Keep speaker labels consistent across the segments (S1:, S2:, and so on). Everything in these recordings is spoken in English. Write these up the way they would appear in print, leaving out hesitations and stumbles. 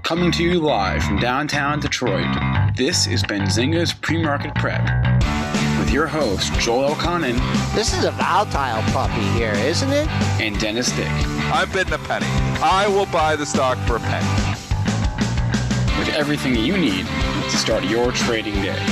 S1: Coming to you live from downtown Detroit, this is Benzinga's PreMarket Prep with your host, Joel Elconin.
S2: This is a volatile puppy here, isn't it?
S1: And Dennis Dick.
S3: I'm bidding a penny. I will buy the stock for a penny.
S1: With everything you need to start your trading day.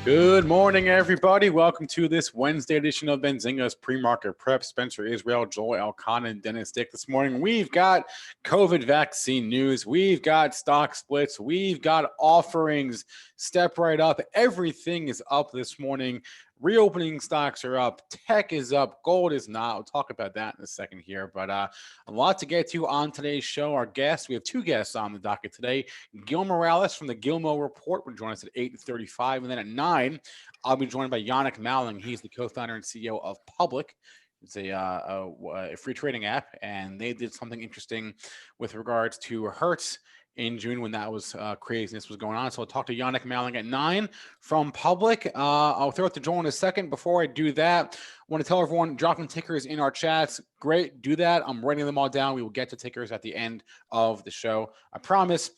S1: Good morning, everybody. Welcome to this Wednesday edition of Benzinga's PreMarket Prep. Spencer Israel, Joel Elconin, and Dennis Dick. This morning, we've got COVID vaccine news. We've got stock splits. We've got offerings. Step right up. Everything is up this morning. Reopening stocks are up. Tech is up. Gold is not. We'll talk about that in a second here. But a lot to get to on today's show. Our guests, we have two guests on the docket today. Gilmo from the Gilmo Report will join us at 8:35. And then at 9, I'll be joined by Jannick Malling. He's the co-founder and CEO of Public. It's a free trading app. And they did something interesting with regards to Hertz in June when that was craziness was going on. So I'll talk to Jannick Malling at 9 from Public. I'll throw it to Joel in a second. Before I do that, I want to tell everyone, dropping tickers in our chats. Great, do that. I'm writing them all down. We will get to tickers at the end of the show, I promise.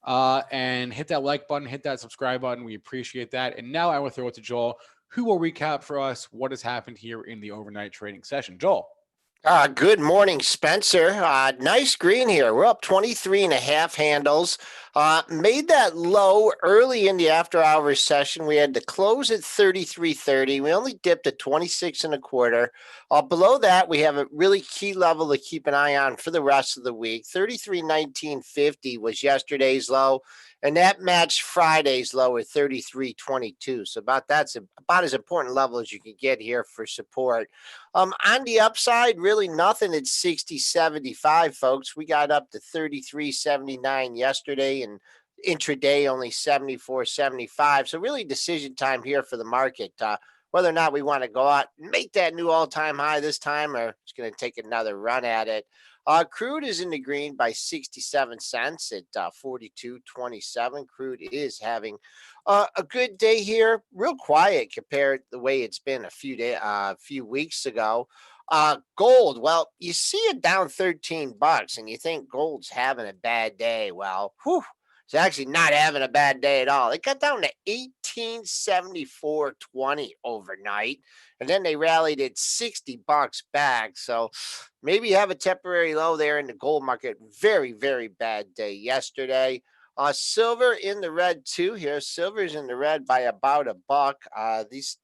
S1: And hit that like button, hit that subscribe button. We appreciate that. And now I will throw it to Joel, who will recap for us what has happened here in the overnight trading session. Joel.
S2: Good morning, Spencer. Nice green here. We're up 23.5 handles. Made that low early in the after hours session. We had to close at 33.30. We only dipped at 26.25. Below that, we have a really key level to keep an eye on for the rest of the week. 33.1950 was yesterday's low, and that matched Friday's low at 33.22. So that's about as important level as you can get here for support. On the upside, really nothing at 60.75, folks. We got up to 33.79 yesterday, and intraday only 74.75. So really decision time here for the market. Whether or not we want to go out and make that new all-time high this time, or it's going to take another run at it. Crude is in the green by 67 cents at 42.27. Crude is having a good day here, real quiet compared to the way it's been a few weeks ago. Gold, well, you see it down $13 and you think gold's having a bad day. Well, it's actually not having a bad day at all. It got down to 1874.20 overnight, and then they rallied at $60 back. So maybe you have a temporary low there in the gold market. Very, very bad day yesterday. Silver in the red too here. Silver's in the red by about $1. These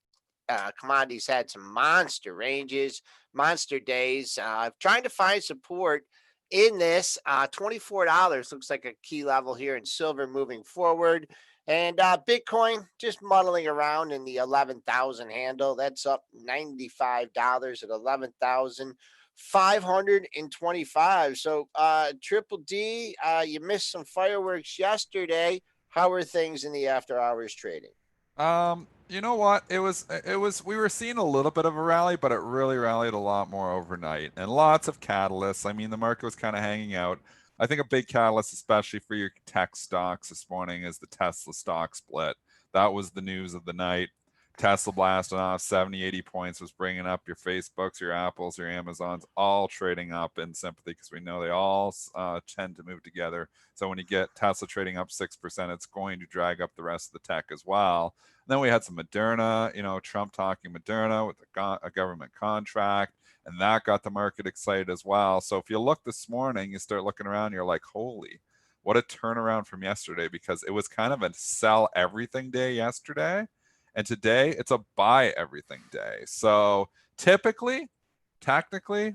S2: commodities had some monster ranges, monster days. Trying to find support in this. $24 looks like a key level here in silver moving forward. And Bitcoin just muddling around in the 11,000 handle. That's up $95 at 11,525. So Triple D, you missed some fireworks yesterday. How are things in the after hours trading?
S3: You know what? It was we were seeing a little bit of a rally, but it really rallied a lot more overnight and lots of catalysts. I mean, the market was kind of hanging out. I think a big catalyst, especially for your tech stocks this morning, is the Tesla stock split. That was the news of the night. Tesla blasting off 70, 80 points, was bringing up your Facebooks, your Apples, your Amazons, all trading up in sympathy because we know they all tend to move together. So when you get Tesla trading up 6%, it's going to drag up the rest of the tech as well. And then we had some Moderna, Trump talking Moderna with a government contract, and that got the market excited as well. So if you look this morning, you start looking around, you're like, holy, what a turnaround from yesterday, because it was kind of a sell everything day yesterday. And today it's a buy everything day. So technically,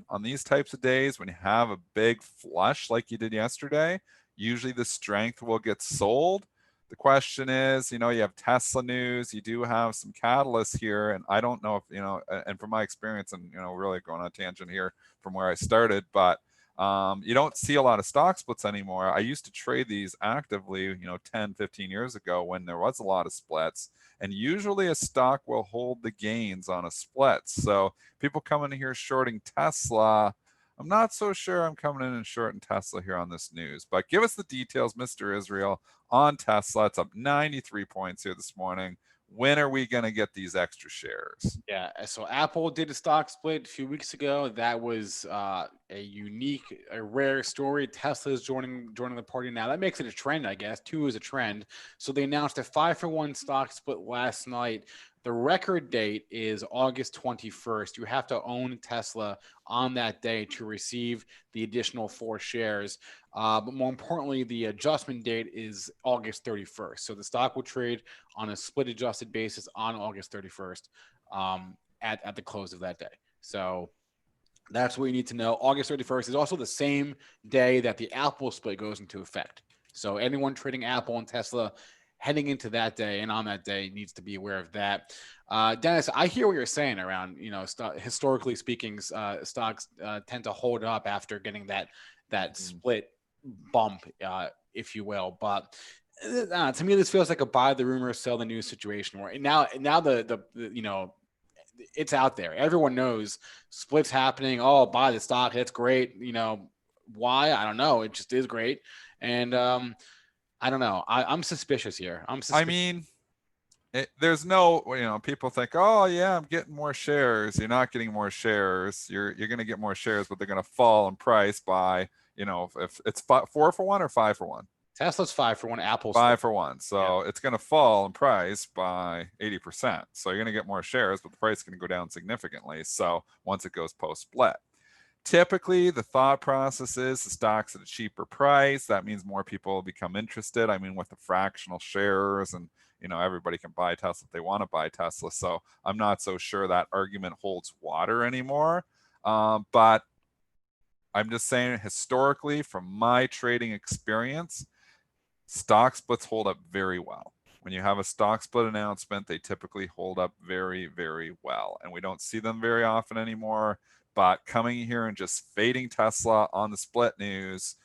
S3: on these types of days, when you have a big flush like you did yesterday, usually the strength will get sold. The question is, you have Tesla news, you do have some catalysts here, and I don't know if, and from my experience, and, really going on a tangent here from where I started, but you don't see a lot of stock splits anymore. I used to trade these actively, 10, 15 years ago when there was a lot of splits, and usually a stock will hold the gains on a split. So people coming in here shorting Tesla, I'm not so sure I'm coming in and shorting Tesla here on this news, but give us the details, Mr. Israel, on Tesla. It's up 93 points here this morning. when are we going to get these extra shares?
S1: Yeah, so Apple did a stock split a few weeks ago. That was a unique, a rare story. Tesla's joining the party now. That makes it a trend, I guess. 2 is a trend. So they announced a 5-for-1 stock split last night. The record date is August 21st. You have to own Tesla on that day to receive the additional 4 shares. But more importantly, the adjustment date is August 31st. So the stock will trade on a split adjusted basis on August 31st at the close of that day. So that's what you need to know. August 31st is also the same day that the Apple split goes into effect. So anyone trading Apple and Tesla heading into that day and on that day needs to be aware of that. Dennis, I hear what you're saying around, historically speaking, stocks tend to hold up after getting that split bump, if you will. But to me, this feels like a buy the rumor, sell the news situation. Where now the it's out there. Everyone knows splits happening. Oh, buy the stock. That's great. Why? I don't know. It just is great. And I don't know. I'm suspicious here.
S3: I mean, there's no, people think, oh yeah, I'm getting more shares. You're not getting more shares. You're going to get more shares, but they're going to fall in price by, if it's 4-for-1 or 5-for-1.
S1: Tesla's 5-for-1, Apple's
S3: 5-for-1. So it's going to fall in price by 80%. So you're going to get more shares, but the price is going to go down significantly. So once it goes post-split. Typically, the thought process is the stock's at a cheaper price. That means more people will become interested. I mean, with the fractional shares and, everybody can buy Tesla if they want to buy Tesla. So I'm not so sure that argument holds water anymore. But I'm just saying, historically, from my trading experience, stock splits hold up very well. When you have a stock split announcement, they typically hold up very, very well. And we don't see them very often anymore. But coming here and just fading Tesla on the split news,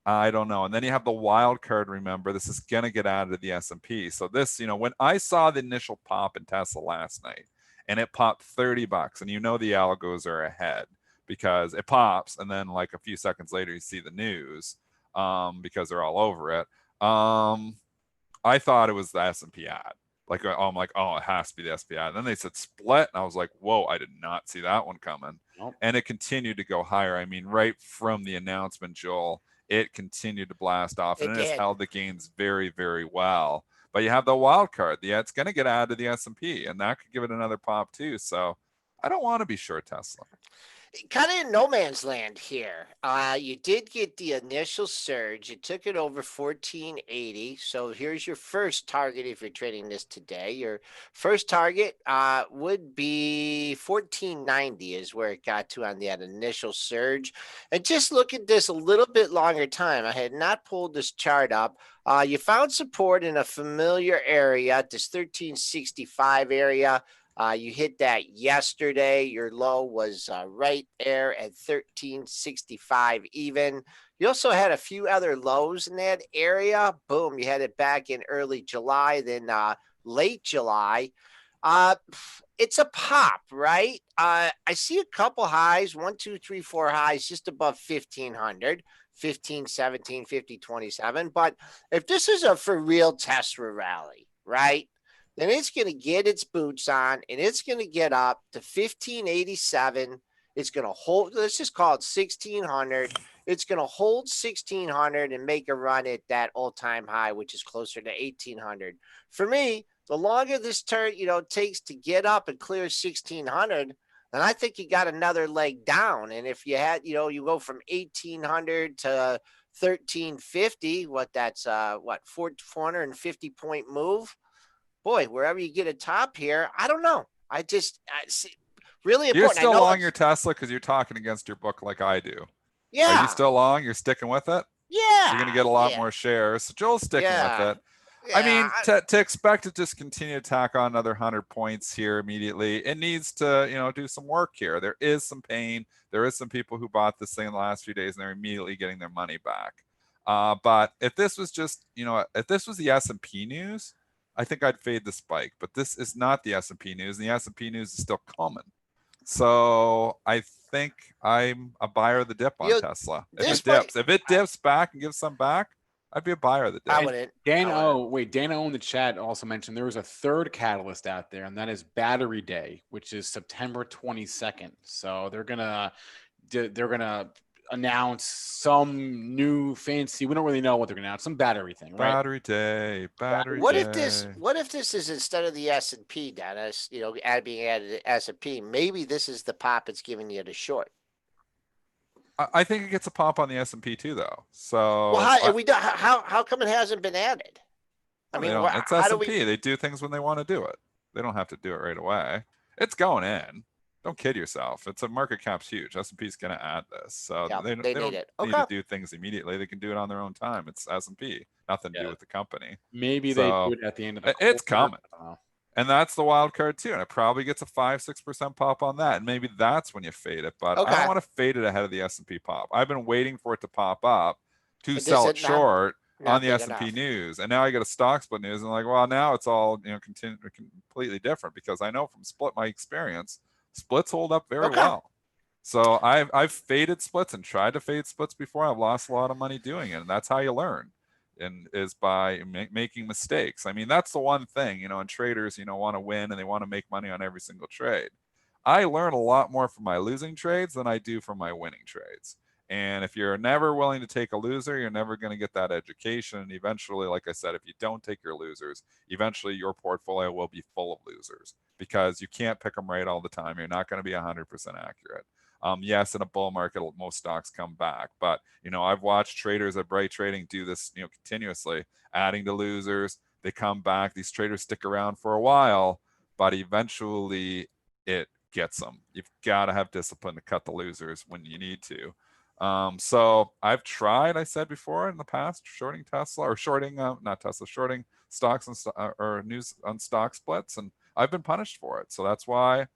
S3: I don't know. And then you have the wild card. Remember, this is going to get added to the S&P. So this, when I saw the initial pop in Tesla last night and it popped $30, and the algos are ahead because it pops. And then like a few seconds later, you see the news because they're all over it. I thought it was the S&P ad. I'm like, oh, it has to be the S&P ad. And then they said split, and I was like, whoa, I did not see that one coming. Nope. And it continued to go higher. I mean, right from the announcement, Joel, it continued to blast off, and it has held the gains very, very well. But you have the wild card. It's going to get added to the S&P, and that could give it another pop too. So I don't want to be short Tesla.
S2: Kind of in no man's land here. You did get the initial surge. It took it over 1480. So here's your first target if you're trading this today. Your first target would be 1490 is where it got to on that initial surge. And just look at this a little bit longer time. I had not pulled this chart up. You found support in a familiar area, this 1365 area. You hit that yesterday. Your low was right there at 1365 even. You also had a few other lows in that area. Boom, you had it back in early July, then late July. It's a pop, right? I see a couple highs, 1, 2, 3, 4 highs just above 1500. 15, 17, 50, 27. But if this is a for real Tesla rally, right? Then it's going to get its boots on and it's going to get up to 1587. It's going to hold, let's just call it 1600. It's going to hold 1600 and make a run at that all-time high, which is closer to 1800. For me, the longer this turn, takes to get up and clear 1600, then I think you got another leg down. And if you had, you go from 1800 to 1350, that's 450 point move. Boy, wherever you get a top here, I don't know. I see, really important.
S3: You're still long your Tesla because you're talking against your book like I do.
S2: Yeah.
S3: Are you still long? You're sticking with it?
S2: Yeah.
S3: You're going to get a lot more shares. So Joel's sticking with it. Yeah, I mean, to expect it to just continue to tack on another 100 points here immediately, it needs to, do some work here. There is some pain. There is some people who bought this thing in the last few days and they're immediately getting their money back. But if this was just, if this was the S&P news, I think I'd fade the spike, but this is not the S&P news, and the S&P news is still coming. So I think I'm a buyer of the dip on Tesla. If it dips back and gives some back, I'd be a buyer of the day.
S2: I wouldn't.
S1: Dana O in the chat also mentioned there was a third catalyst out there, and that is Battery Day, which is September 22nd. So they're gonna announce some new fancy. We don't really know what they're gonna announce. Some battery thing, right?
S3: Battery day.
S2: What if this is instead of the S&P, Dennis? You know, being added to S&P. Maybe this is the pop it's giving you to short.
S3: I think it gets a pop on the S&P too, though. So
S2: well, how come it hasn't been added? I mean,
S3: it's S&P. They do things when they want to do it. They don't have to do it right away. It's going in. Don't kid yourself. It's a market cap's huge. S&P is going to add this, so they don't need to do things immediately. They can do it on their own time. It's S&P, nothing to do with the company.
S1: Maybe they do it at the end of the quarter.
S3: It's coming. And that's the wild card too. And it probably gets a 5-6% pop on that. And maybe that's when you fade it. But I don't want to fade it ahead of the S&P pop. I've been waiting for it to pop up to sell it short on the S&P news. And now I get a stock split news. And I'm like, well, now it's all, completely different, because I know from my experience, splits hold up very well. So I've faded splits and tried to fade splits before. I've lost a lot of money doing it. And that's how you learn. And is by making mistakes. I mean, that's the one thing, and traders, want to win and they want to make money on every single trade. I learn a lot more from my losing trades than I do from my winning trades. And if you're never willing to take a loser, you're never going to get that education. And eventually, like I said, if you don't take your losers, eventually your portfolio will be full of losers, because you can't pick them right all the time. You're not going to be 100% accurate. Yes, in a bull market, most stocks come back, but I've watched traders at Bright Trading do this, continuously, adding to losers. They come back. These traders stick around for a while, but eventually it gets them. You've got to have discipline to cut the losers when you need to. So I've tried, I said before in the past, shorting Tesla or shorting, not Tesla, shorting stocks or news on stock splits, and I've been punished for it. So that's why,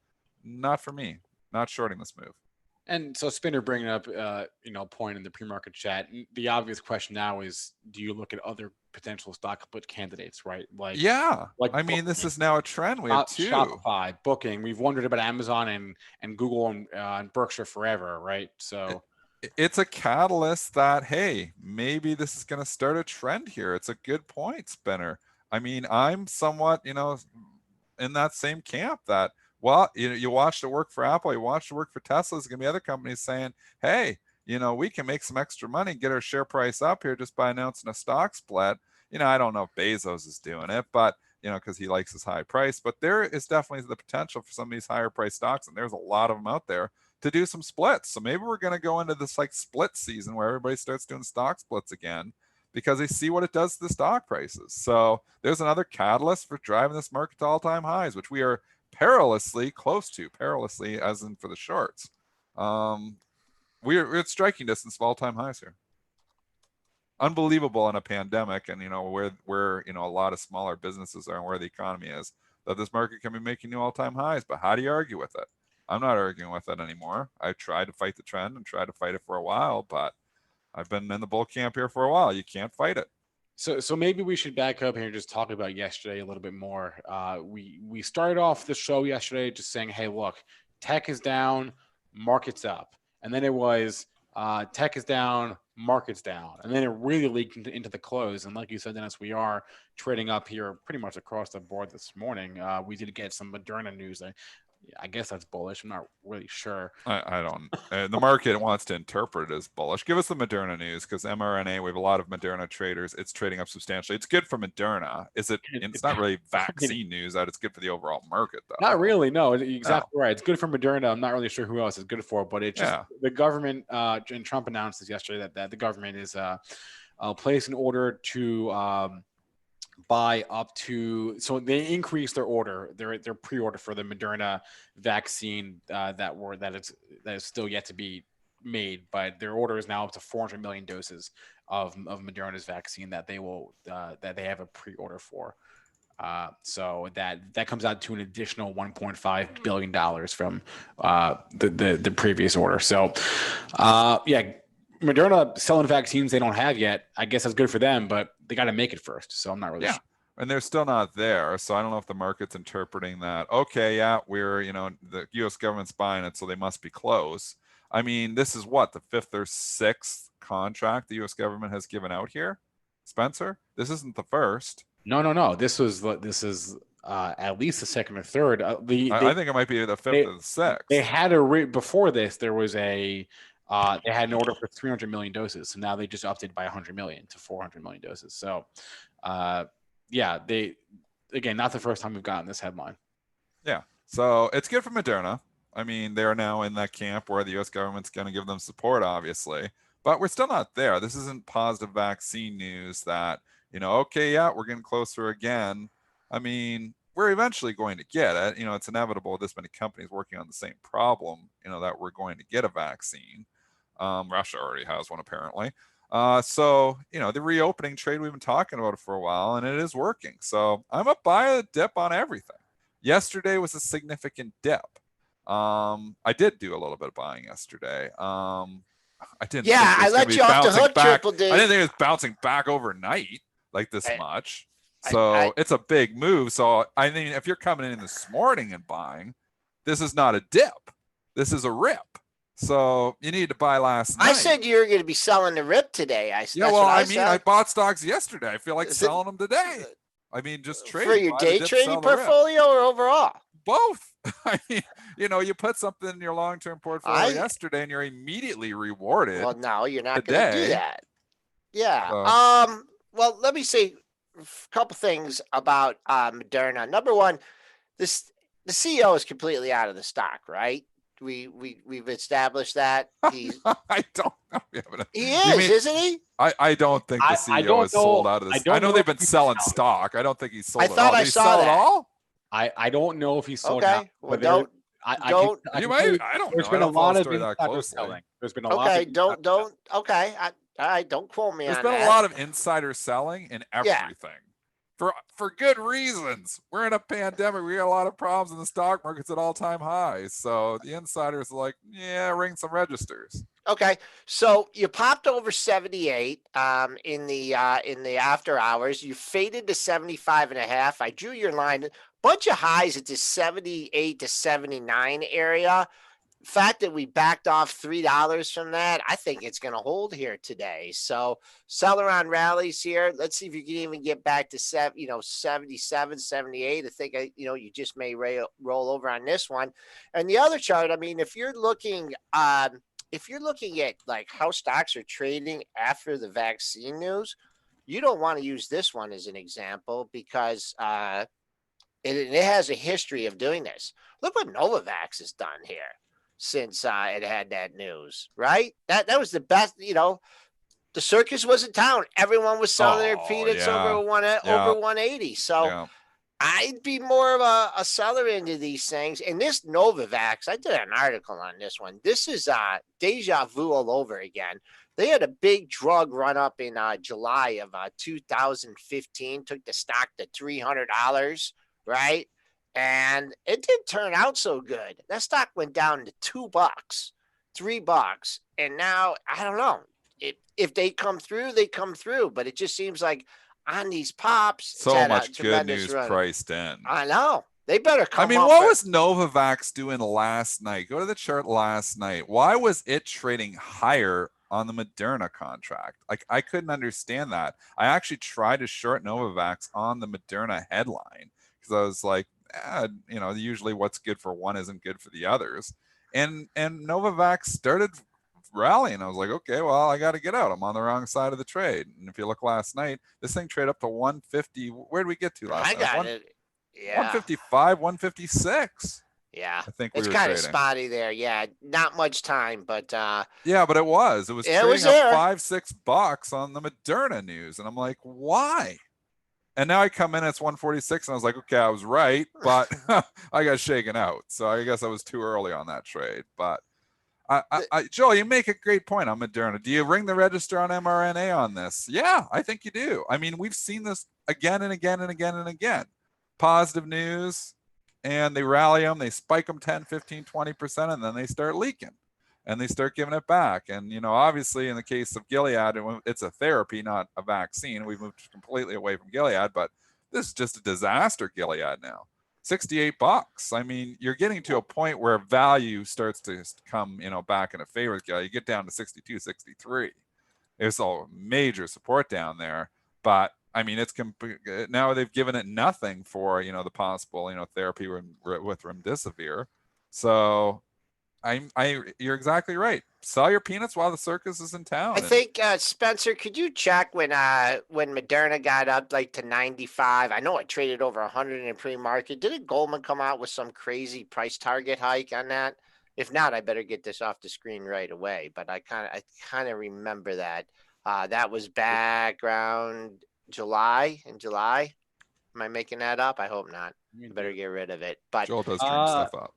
S3: not for me, not shorting this move.
S1: And so Spinner bringing up, point in the pre-market chat. The obvious question now is, do you look at other potential stock split candidates, right?
S3: I mean, this is now a trend. We have two.
S1: Shopify, Booking. We've wondered about Amazon and Google and Berkshire forever, right? So
S3: it's a catalyst that, hey, maybe this is going to start a trend here. It's a good point, Spinner. I mean, I'm somewhat, in that same camp that, well, you watched it work for Apple, you watched it work for Tesla. There's going to be other companies saying, hey, we can make some extra money, get our share price up here just by announcing a stock split. I don't know if Bezos is doing it, but, because he likes his high price. But there is definitely the potential for some of these higher price stocks, and there's a lot of them out there, to do some splits. So maybe we're going to go into this split season where everybody starts doing stock splits again, because they see what it does to the stock prices. So there's another catalyst for driving this market to all-time highs, which we are perilously close to, perilously as in for the shorts. We're at striking distance of all-time highs here. Unbelievable in a pandemic, and where a lot of smaller businesses are and where the economy is, that this market can be making new all-time highs. But how do you argue with it? I'm not arguing with it anymore. I tried to fight the trend and tried to fight it for a while, but I've been in the bull camp here for a while. You can't fight it.
S1: So maybe we should back up here and just talk about yesterday a little bit more. We started off the show yesterday just saying, hey, look, tech is down, market's up. And then it was tech is down, market's down. And then it really leaked into the close. And like you said, Dennis, we are trading up here pretty much across the board this morning. We did get some Moderna news. I guess that's bullish. I'm not really sure.
S3: I don't. The market wants to interpret it as bullish. Give us the Moderna news, because MRNA, we have a lot of Moderna traders. It's trading up substantially. It's good for Moderna. It's not really vaccine news that it's good for the overall market, though.
S1: Not really. No, exactly right. It's good for Moderna. I'm not really sure who else it's good for, but it's just the government. And Trump announced this yesterday that the government is placed an order to buy up to, so they increased their order, their pre-order for the Moderna vaccine that is still yet to be made, but their order is now up to 400 million doses of Moderna's vaccine that they will that they have a pre-order for. So that comes out to an additional $1.5 billion from the previous order. So Moderna selling vaccines they don't have yet. I guess that's good for them, but they got to make it first. So I'm not really sure.
S3: And they're still not there. So I don't know if the market's interpreting that, okay, we're, the U.S. government's buying it, so they must be close. I mean, this is what, the 5th or 6th contract the U.S. government has given out here? Spencer. This isn't the first.
S1: No. This is at least the second or third.
S3: I think it might be the fifth or the sixth.
S1: They had before this. There was they had an order for 300 million doses. So now they just upped it by 100 million to 400 million doses. So, yeah, again, not the first time we've gotten this headline.
S3: Yeah. So it's good for Moderna. I mean, they're now in that camp where the U.S. government's going to give them support, obviously. But we're still not there. This isn't positive vaccine news that, okay, yeah, we're getting closer again. I mean, we're eventually going to get it. It's inevitable this many companies working on the same problem, that we're going to get a vaccine. Russia already has one, apparently. So, the reopening trade, we've been talking about it for a while, and it is working. So I'm a buy a dip on everything. Yesterday was a significant dip. I did do a little bit of buying yesterday. I didn't.
S2: Yeah, I let you off the hook, Triple D.
S3: I didn't think it was bouncing back overnight like this much. So it's a big move. So I mean, if you're coming in this morning and buying, this is not a dip. This is a rip. So you need to buy last night.
S2: I said you were going to be selling the rip today.
S3: I bought stocks yesterday. I feel like selling them today. I mean, just trade
S2: for your day trading portfolio or overall.
S3: Both. I mean, you put something in your long-term portfolio yesterday and you're immediately rewarded.
S2: Well, no, you're not going to do that. Yeah. Well, let me say a couple things about Moderna. Number one, the CEO is completely out of the stock, right? We've established that.
S3: I don't know.
S2: He is, isn't he?
S3: I don't think the CEO is sold out of this. I know they've been selling stock. I don't think he's sold
S2: I thought I saw that.
S3: All?
S1: I don't know if he's sold
S2: out.
S1: Okay,
S2: well, don't.
S3: I don't know.
S1: There's been a lot of insider selling. There's been a lot.
S2: Okay, don't. Okay, all right. Don't quote me on that.
S3: There's been a lot of insider selling in everything. For good reasons. We're in a pandemic. We got a lot of problems in the stock market's at all-time highs. So the insiders are like, yeah, ring some registers.
S2: Okay, so you popped over 78 in the after hours. You faded to 75.5. I drew your line. Bunch of highs at the 78 to 79 area. The fact that we backed off $3 from that, I think it's going to hold here today. So sell around rallies here. Let's see if you can even get back to 77, 78. I think you just may roll over on this one. And the other chart, I mean, if you're looking at like how stocks are trading after the vaccine news, you don't want to use this one as an example because it has a history of doing this. Look what Novavax has done here since it had that news, right? That was the best, the circus was in town. Everyone was selling their peanuts over 180. So I'd be more of a seller into these things. And this Novavax, I did an article on this one. This is deja vu all over again. They had a big drug run up in July of 2015, took the stock to $300, right? And it didn't turn out so good. That stock went down to $2, $3. And now, I don't know. If they come through, they come through. But it just seems like on these pops,
S3: so much good news priced in.
S2: I know. They better come
S3: I mean, what was Novavax doing last night? Go to the chart last night. Why was it trading higher on the Moderna contract? Like, I couldn't understand that. I actually tried to short Novavax on the Moderna headline because I was like, usually what's good for one isn't good for the others. And Novavax started rallying. I was like, okay, well, I got to get out. I'm on the wrong side of the trade. And if you look last night, this thing traded up to 150. Where did we get to last night?
S2: I got it. Yeah.
S3: 155, 156.
S2: Yeah.
S3: I think
S2: it's kind of spotty there. Yeah. Not much time, but
S3: yeah, but it was trading up $5-6 on the Moderna news. And I'm like, why? And now I come in, it's 146, and I was like, okay, I was right, but I got shaken out. So I guess I was too early on that trade. But Joel, you make a great point on Moderna. Do you ring the register on MRNA on this? Yeah, I think you do. I mean, we've seen this again and again and again and again. Positive news, and they rally them, they spike them 10, 15, 20%, and then they start leaking. And they start giving it back. And, obviously in the case of Gilead, it's a therapy, not a vaccine. We've moved completely away from Gilead, but this is just a disaster, Gilead now. $68. I mean, you're getting to a point where value starts to come, back in a favor of Gilead. You get down to 62, 63. There's a major support down there. But I mean, it's now they've given it nothing for, you know, the possible, you know, therapy with remdesivir. So you're exactly right. Sell your peanuts while the circus is in town.
S2: I think Spencer, could you check when Moderna got up like to 95? I know it traded over 100 in pre-market. Didn't Goldman come out with some crazy price target hike on that? If not, I better get this off the screen right away. But I kind of remember that. That was back around July. In July, am I making that up? I hope not. I better get rid of it. But
S3: Joel does dream stuff up.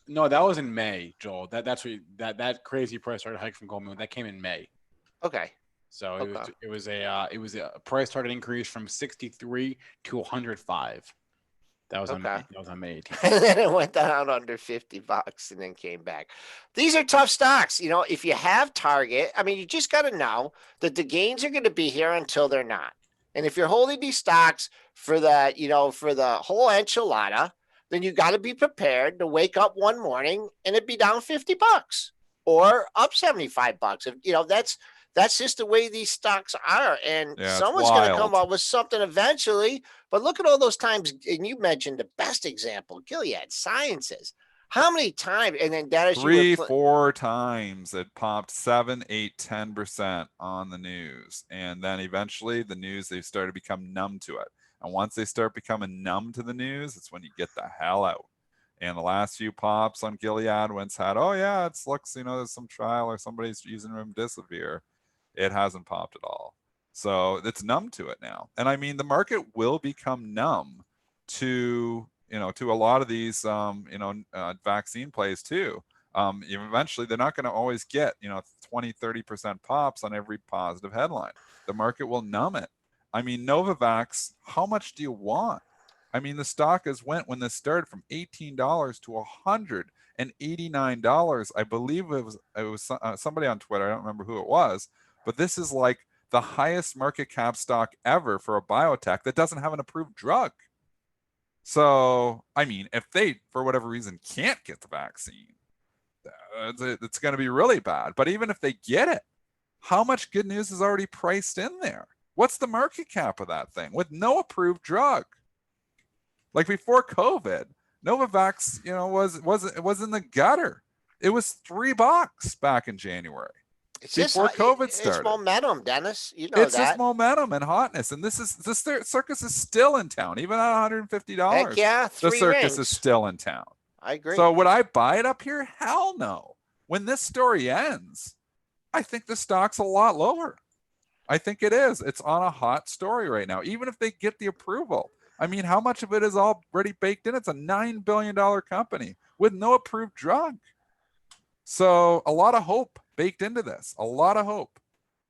S1: No, that was in May, Joel. That's what that crazy price target hike from Goldman, that came in May.
S2: okay.
S1: So it was a price target increase from 63 to 105. That was on May 18th.
S2: And then it went down under $50 and then came back. These are tough stocks. You know, if you have Target, I mean, you just got to know that the gains are going to be here until they're not. And if you're holding these stocks for the, you know, for the whole enchilada, then you got to be prepared to wake up one morning and it be down $50 or up $75. If, you know, that's just the way these stocks are. And someone's going to come up with something eventually. But look at all those times. And you mentioned the best example, Gilead Sciences. How many times? And then that is
S3: 3-4 times it popped 7, 8, 10% on the news. And then eventually the news, they started to become numb to it. And once they start becoming numb to the news, it's when you get the hell out. And the last few pops on Gilead once had, oh yeah, it looks, you know, there's some trial or somebody's using remdesivir. It hasn't popped at all. So it's numb to it now. And I mean, the market will become numb to, you know, to a lot of these, vaccine plays too. Eventually they're not going to always get, you know, 20, 30% pops on every positive headline. The market will numb it. I mean, Novavax, how much do you want? I mean, the stock has went when this started from $18 to $189. I believe it was somebody on Twitter. I don't remember who it was, but this is like the highest market cap stock ever for a biotech that doesn't have an approved drug. So, I mean, if they, for whatever reason, can't get the vaccine, it's going to be really bad. But even if they get it, how much good news is already priced in there? What's the market cap of that thing with no approved drug? Like before COVID, Novavax, you know, was in the gutter. It was $3 back in January. Before COVID started.
S2: It's momentum, Dennis. You know
S3: it's just momentum and hotness. And this circus is still in town, even at $150.
S2: Heck yeah,
S3: the circus is still in town.
S2: I agree.
S3: So would I buy it up here? Hell no. When this story ends, I think the stock's a lot lower. I think it is. It's on a hot story right now, even if they get the approval. I mean, how much of it is already baked in? It's a $9 billion company with no approved drug. So a lot of hope baked into this, a lot of hope.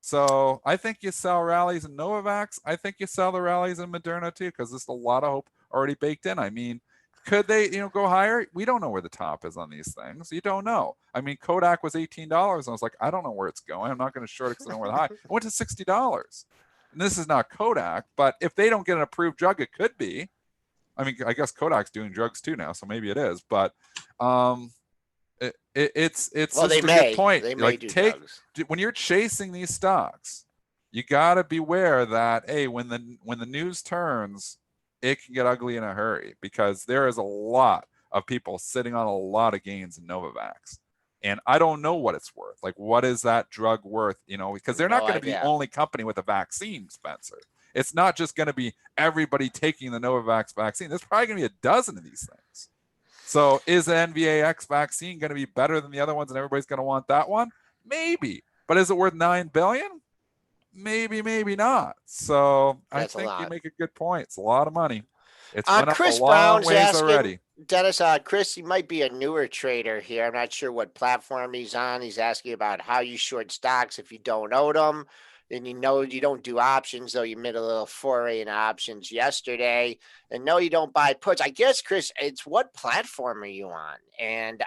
S3: So I think you sell rallies in Novavax. I think you sell the rallies in Moderna too, because there's a lot of hope already baked in. I mean, could they, you know, go higher? We don't know where the top is on these things. You don't know. I mean, KODK was $18, and I was like, I don't know where it's going. I'm not going to short it because I don't know where the high. It went to $60. And this is not KODK, but if they don't get an approved drug, it could be. I mean, I guess KODK's doing drugs too now, so maybe it is. But it's just a good point.
S2: They may do drugs.
S3: When you're chasing these stocks, you got to beware that, hey, when the news turns, it can get ugly in a hurry, because there is a lot of people sitting on a lot of gains in Novavax. And I don't know what it's worth. Like, what is that drug worth? You know, because they're not going to be the only company with a vaccine, Spencer. It's not just going to be everybody taking the Novavax vaccine. There's probably going to be a dozen of these things. So is the NVAX vaccine going to be better than the other ones and everybody's going to want that one? Maybe. But is it worth $9 billion? Maybe, maybe not. So I think you make a good point. It's a lot of money. It's went up a long ways already.
S2: Dennis, Chris, he might be a newer trader here. I'm not sure what platform he's on. He's asking about how you short stocks if you don't own them. Then you know you don't do options, though you made a little foray in options yesterday. And no, you don't buy puts. I guess, Chris, it's what platform are you on? And,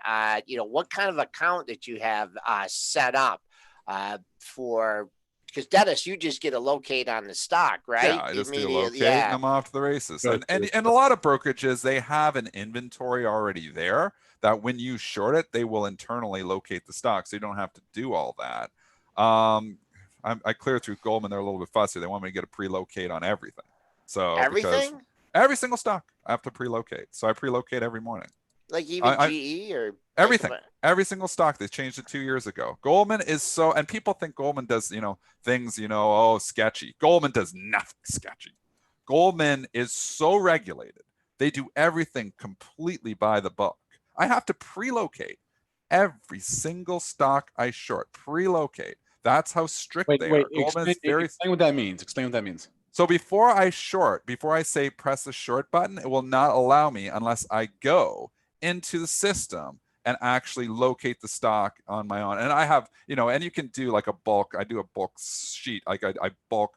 S2: what kind of account that you have set up for... Because, Dennis, you just get a locate on the stock, right?
S3: Yeah, I just do locate and I'm off to the races. And a lot of brokerages, they have an inventory already there that when you short it, they will internally locate the stock. So you don't have to do all that. I cleared through Goldman. They're a little bit fussy. They want me to get a pre-locate on everything. So because
S2: Everything?
S3: every single stock I have to pre-locate. So I pre-locate every morning.
S2: Like even GE or
S3: everything, every single stock. They changed it 2 years ago. Goldman is so, and people think Goldman does, things, oh, sketchy. Goldman does nothing sketchy. Goldman is so regulated. They do everything completely by the book. I have to pre-locate every single stock I short. Pre-locate. That's how strict they are. Goldman is very.
S1: Explain what that means. Explain what that means.
S3: So before I say press the short button, it will not allow me unless I go into the system and actually locate the stock on my own. And I have, and you can do like a bulk. I do a bulk sheet. Like I bulk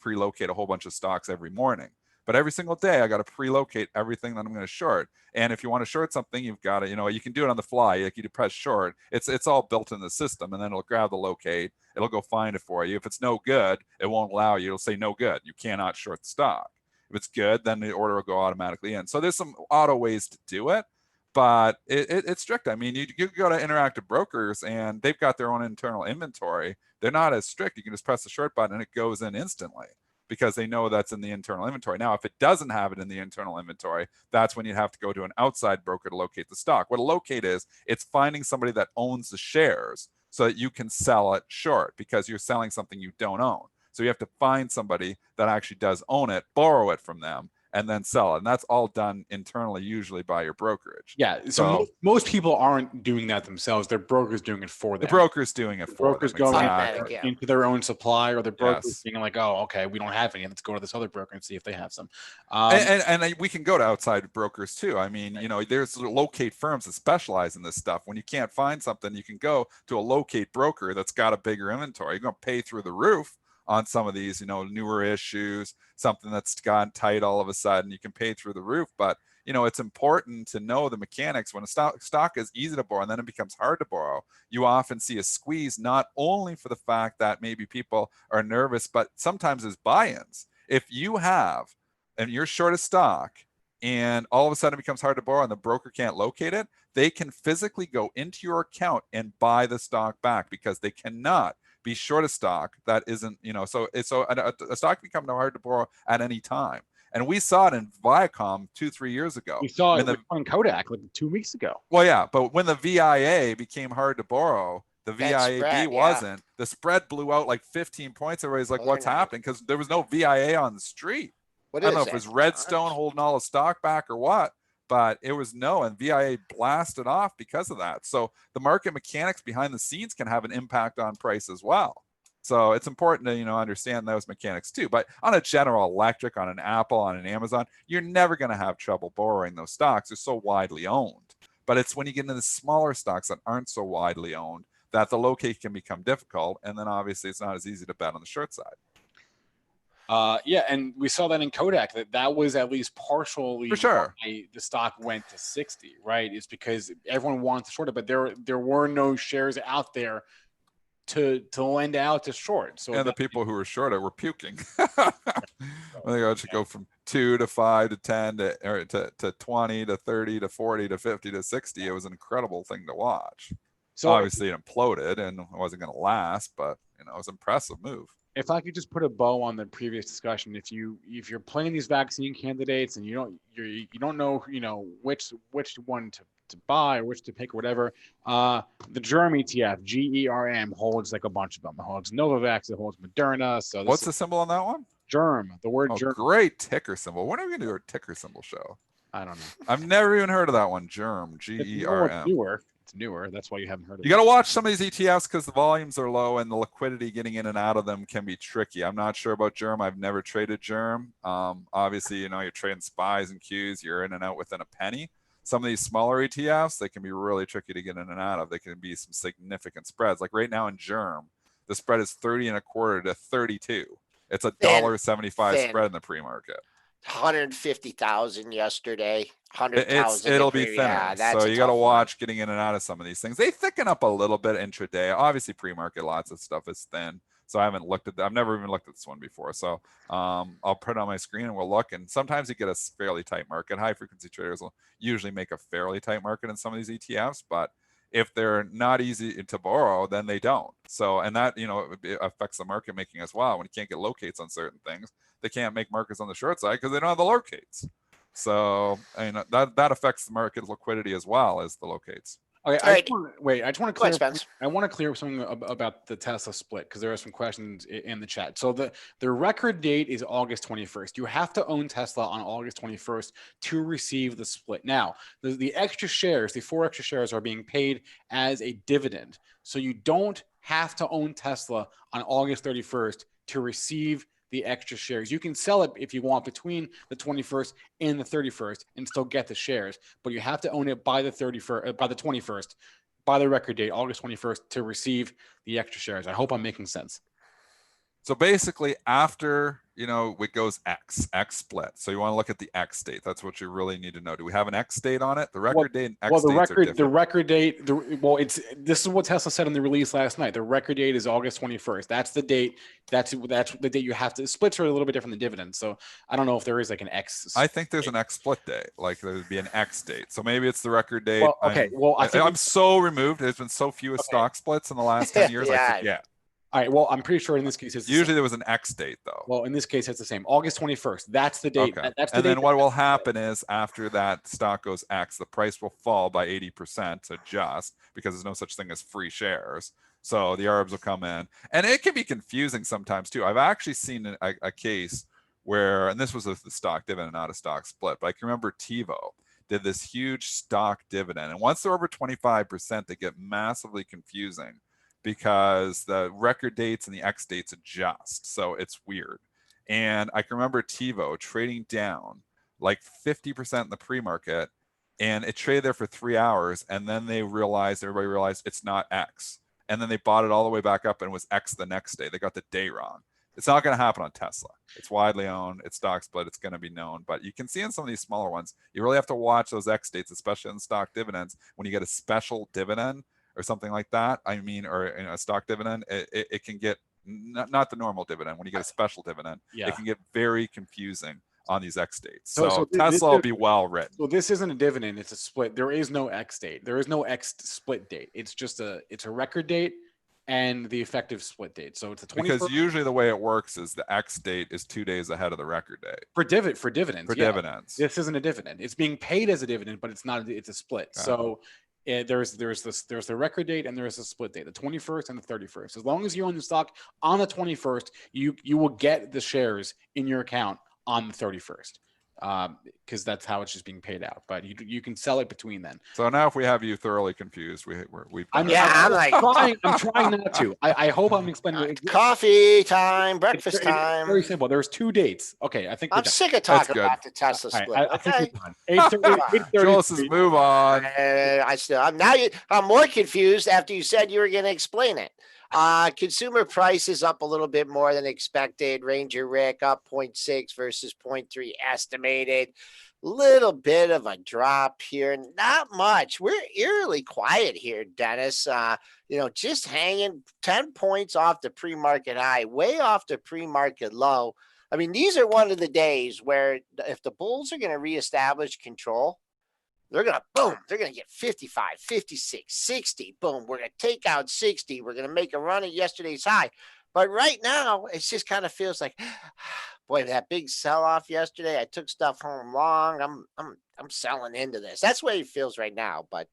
S3: pre-locate a whole bunch of stocks every morning. But every single day, I got to pre-locate everything that I'm going to short. And if you want to short something, you've got to, you can do it on the fly. Like you press short. It's all built in the system, and then it'll grab the locate. It'll go find it for you. If it's no good, it won't allow you. It'll say no good. You cannot short the stock. If it's good, then the order will go automatically in. So there's some auto ways to do it, but it's strict. I mean, you go to Interactive Brokers, and they've got their own internal inventory. They're not as strict. You can just press the short button, and it goes in instantly, because they know that's in the internal inventory. Now, if it doesn't have it in the internal inventory, that's when you have to go to an outside broker to locate the stock. What a locate is, it's finding somebody that owns the shares so that you can sell it short, because you're selling something you don't own. So you have to find somebody that actually does own it, borrow it from them, and then sell it. And that's all done internally, usually by your brokerage.
S1: Yeah. So most people aren't doing that themselves. Their broker's doing it for them.
S3: The broker's doing it for them.
S1: Brokers going into their own supply, or the brokers being like, oh, okay, we don't have any. Let's go to this other broker and see if they have some.
S3: And we can go to outside brokers too. I mean, there's locate firms that specialize in this stuff. When you can't find something, you can go to a locate broker that's got a bigger inventory. You're going to pay through the roof on some of these, newer issues, something that's gone tight all of a sudden. You can pay through the roof, but it's important to know the mechanics. When a stock is easy to borrow and then it becomes hard to borrow, you often see a squeeze, not only for the fact that maybe people are nervous, but sometimes there's buy-ins. If you have, and you're short a stock, and all of a sudden it becomes hard to borrow and the broker can't locate it, they can physically go into your account and buy the stock back, because they cannot be short a stock that isn't, so a stock becomes hard to borrow at any time. And we saw it in Viacom 2-3 years ago.
S1: We saw it on KODK like 2 weeks ago.
S3: Well, yeah, but when the VIA became hard to borrow, the VIAB wasn't. The spread blew out like 15 points. Everybody's like, what's happening? Because there was no VIA on the street. I don't know if it was Redstone holding all the stock back or what, but it was and VIA blasted off because of that. So the market mechanics behind the scenes can have an impact on price as well. So it's important to, understand those mechanics too. But on a General Electric, on an Apple, on an Amazon, you're never going to have trouble borrowing those stocks. They're so widely owned. But it's when you get into the smaller stocks that aren't so widely owned that the locate can become difficult. And then obviously it's not as easy to bet on the short side.
S1: And we saw that in KODK, that was at least partially
S3: for sure
S1: why the stock went to 60, right? It's because everyone wants to short it, but there were no shares out there to lend out to short. So
S3: the people who were short it were puking. I think I should go from 2 to 5 to 10 to 20 to 30 to 40 to 50 to 60. It was an incredible thing to watch. So obviously it imploded and it wasn't going to last, but it was an impressive move.
S1: If I could just put a bow on the previous discussion, if you're playing these vaccine candidates and you don't know which one to buy or which to pick or whatever, the Germ ETF GERM holds like a bunch of them. It holds Novavax, it holds Moderna. So
S3: what's the symbol on that one?
S1: Germ. The word germ.
S3: Great ticker symbol. When are we gonna do a ticker symbol show?
S1: I don't know.
S3: I've never even heard of that one. Germ. GERM.
S1: It's newer. That's why you haven't heard of it.
S3: You got to watch some of these ETFs because the volumes are low and the liquidity getting in and out of them can be tricky. I'm not sure about Germ. I've never traded Germ. Obviously, you're trading SPYs and Qs. You're in and out within a penny. Some of these smaller ETFs, they can be really tricky to get in and out of. They can be some significant spreads. Like right now in Germ, the spread is 30.25 to 32. It's a $1.75 spread in the pre-market.
S2: 150,000 yesterday. 100,000.
S3: It'll be thinner. Yeah, so you got to watch getting in and out of some of these things. They thicken up a little bit intraday. Obviously, pre-market, lots of stuff is thin. So I haven't looked at that. I've never even looked at this one before. So I'll put it on my screen and we'll look. And sometimes you get a fairly tight market. High frequency traders will usually make a fairly tight market in some of these ETFs, but If they're not easy to borrow, then they don't. So, and that, it affects the market making as well. When you can't get locates on certain things, they can't make markets on the short side because they don't have the locates. So, that affects the market liquidity as well as the locates.
S1: Okay, I just want to clarify.
S2: Spence.
S1: I want to clear up something about the Tesla split because there are some questions in the chat. So the record date is August 21st. You have to own Tesla on August 21st to receive the split. Now, the extra shares, the 4 extra shares, are being paid as a dividend. So you don't have to own Tesla on August 31st to receive the extra shares. You can sell it if you want between the 21st and the 31st and still get the shares, but you have to own it by the 31st, by the 21st, by the record date, August 21st, to receive the extra shares. I hope I'm making sense.
S3: So basically after, it goes X split. So you want to look at the X date. That's what you really need to know. Do we have an X date on it? The record date and X dates are different.
S1: The record date, this is what Tesla said in the release last night. The record date is August 21st. That's the date. That's the date you have to. Splits are a little bit different than dividends. So I don't know if there is like an X.
S3: I think there's an X split date. Like there would be an X date. So maybe it's the record date.
S1: Well, okay.
S3: I'm so removed. There's been so few stock splits in the last 10 years.
S2: Yeah.
S3: I forget.
S1: All right. Well, I'm pretty sure in this case it's
S3: usually there was an X date though.
S1: Well, in this case it's the same. August 21st. That's the date.
S3: Okay.
S1: That's the
S3: and
S1: date
S3: then what will happen is after that stock goes X, the price will fall by 80% to adjust because there's no such thing as free shares. So the ARBs will come in, and it can be confusing sometimes too. I've actually seen a case where, and this was with the stock dividend, not a stock split, but I can remember TiVo did this huge stock dividend, and once they're over 25%, they get massively confusing because the record dates and the X dates adjust. So it's weird. And I can remember TiVo trading down like 50% in the pre-market, and it traded there for 3 hours. And then everybody realized it's not X. And then they bought it all the way back up and it was X the next day. They got the day wrong. It's not going to happen on Tesla. It's widely owned. It's stock split. It's going to be known. But you can see in some of these smaller ones, you really have to watch those X dates, especially in stock dividends. When you get a special dividend or something like that, or a stock dividend, it can get not the normal dividend. When you get a special dividend, it can get very confusing on these X dates. So Tesla will be well written.
S1: So this isn't a dividend, it's a split. There is no X date. There is no X split date. It's just a record date and the effective split date. So it's the 21st.
S3: Because usually the way it works is the X date is 2 days ahead of the record date.
S1: For dividends.
S3: Dividends.
S1: This isn't a dividend. It's being paid as a dividend, but it's not. It's a split. So there's the record date and there's a split date, the 21st and the 31st. As long as you own the stock on the 21st, you will get the shares in your account on the 31st. Because that's how it's just being paid out, but you can sell it between then.
S3: So now, if we have you thoroughly confused,
S1: I'm trying not to. I hope I'm explaining.
S2: Coffee time, breakfast time.
S1: Very simple. There's 2 dates. Okay, I think
S2: I'm sick of talking about the Tesla split.
S1: Right, I think we're done. 8:30.
S3: Joel says, move on.
S2: I'm more confused after you said you were going to explain it. Consumer prices up a little bit more than expected. Ranger Rick up 0.6 versus 0.3 estimated. Little bit of a drop here, not much. We're eerily quiet here, Dennis. Just hanging 10 points off the pre-market high, way off the pre-market low. I mean, these are one of the days where if the bulls are going to reestablish control, they're going to get 55, 56, 60. Boom. We're going to take out 60. We're going to make a run at yesterday's high. But right now, it just kind of feels like, boy, that big sell-off yesterday, I took stuff home long. I'm selling into this. That's the way it feels right now. But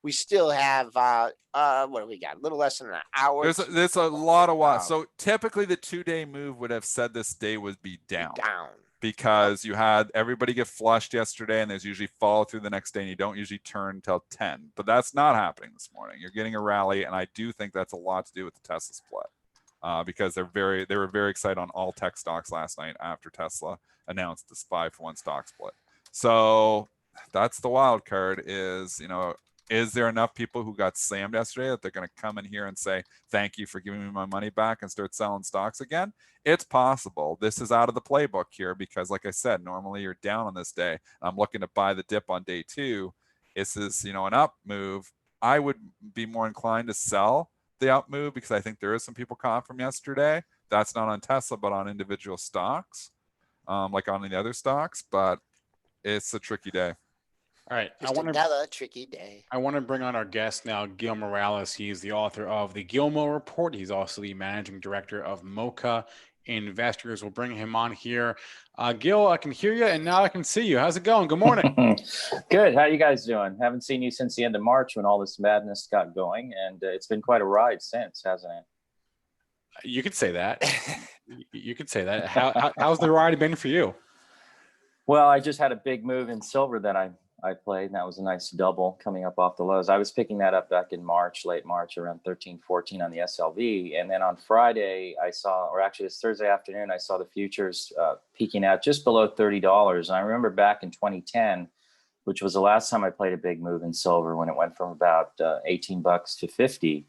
S2: we still have, what do we got? A little less than an hour.
S3: There's a lot of while. So typically the 2-day move would have said this day would be down. Because you had everybody get flushed yesterday, and there's usually follow through the next day, and you don't usually turn until 10. But that's not happening this morning. You're getting a rally, and I do think that's a lot to do with the Tesla split, because they were very excited on all tech stocks last night after Tesla announced this 5-for-1 stock split. So that's the wild card. Is there enough people who got slammed yesterday that they're going to come in here and say, thank you for giving me my money back, and start selling stocks again? It's possible. This is out of the playbook here because, like I said, normally you're down on this day. I'm looking to buy the dip on day 2. This is, an up move. I would be more inclined to sell the up move because I think there is some people caught from yesterday. That's not on Tesla, but on individual stocks, like on the other stocks. But it's a tricky day.
S1: All right.
S2: Just another tricky day.
S1: I want to bring on our guest now, Gil Morales. He's the author of the Gilmo Report. He's also the managing director of Mocha Investors. We'll bring him on here. Gil, I can hear you and now I can see you. How's it going? Good morning.
S4: Good. How you guys doing? Haven't seen you since the end of March when all this madness got going, and it's been quite a ride since, hasn't it?
S1: You could say that. You could say that. How's the ride been for you?
S4: Well, I just had a big move in silver that I played, and that was a nice double coming up off the lows. I was picking that up back in March, late March, around 13-14 on the SLV. And then on Friday, I saw, or actually it's Thursday afternoon, I saw the futures peaking out just below $30. And I remember back in 2010, which was the last time I played a big move in silver when it went from about $18 to 50.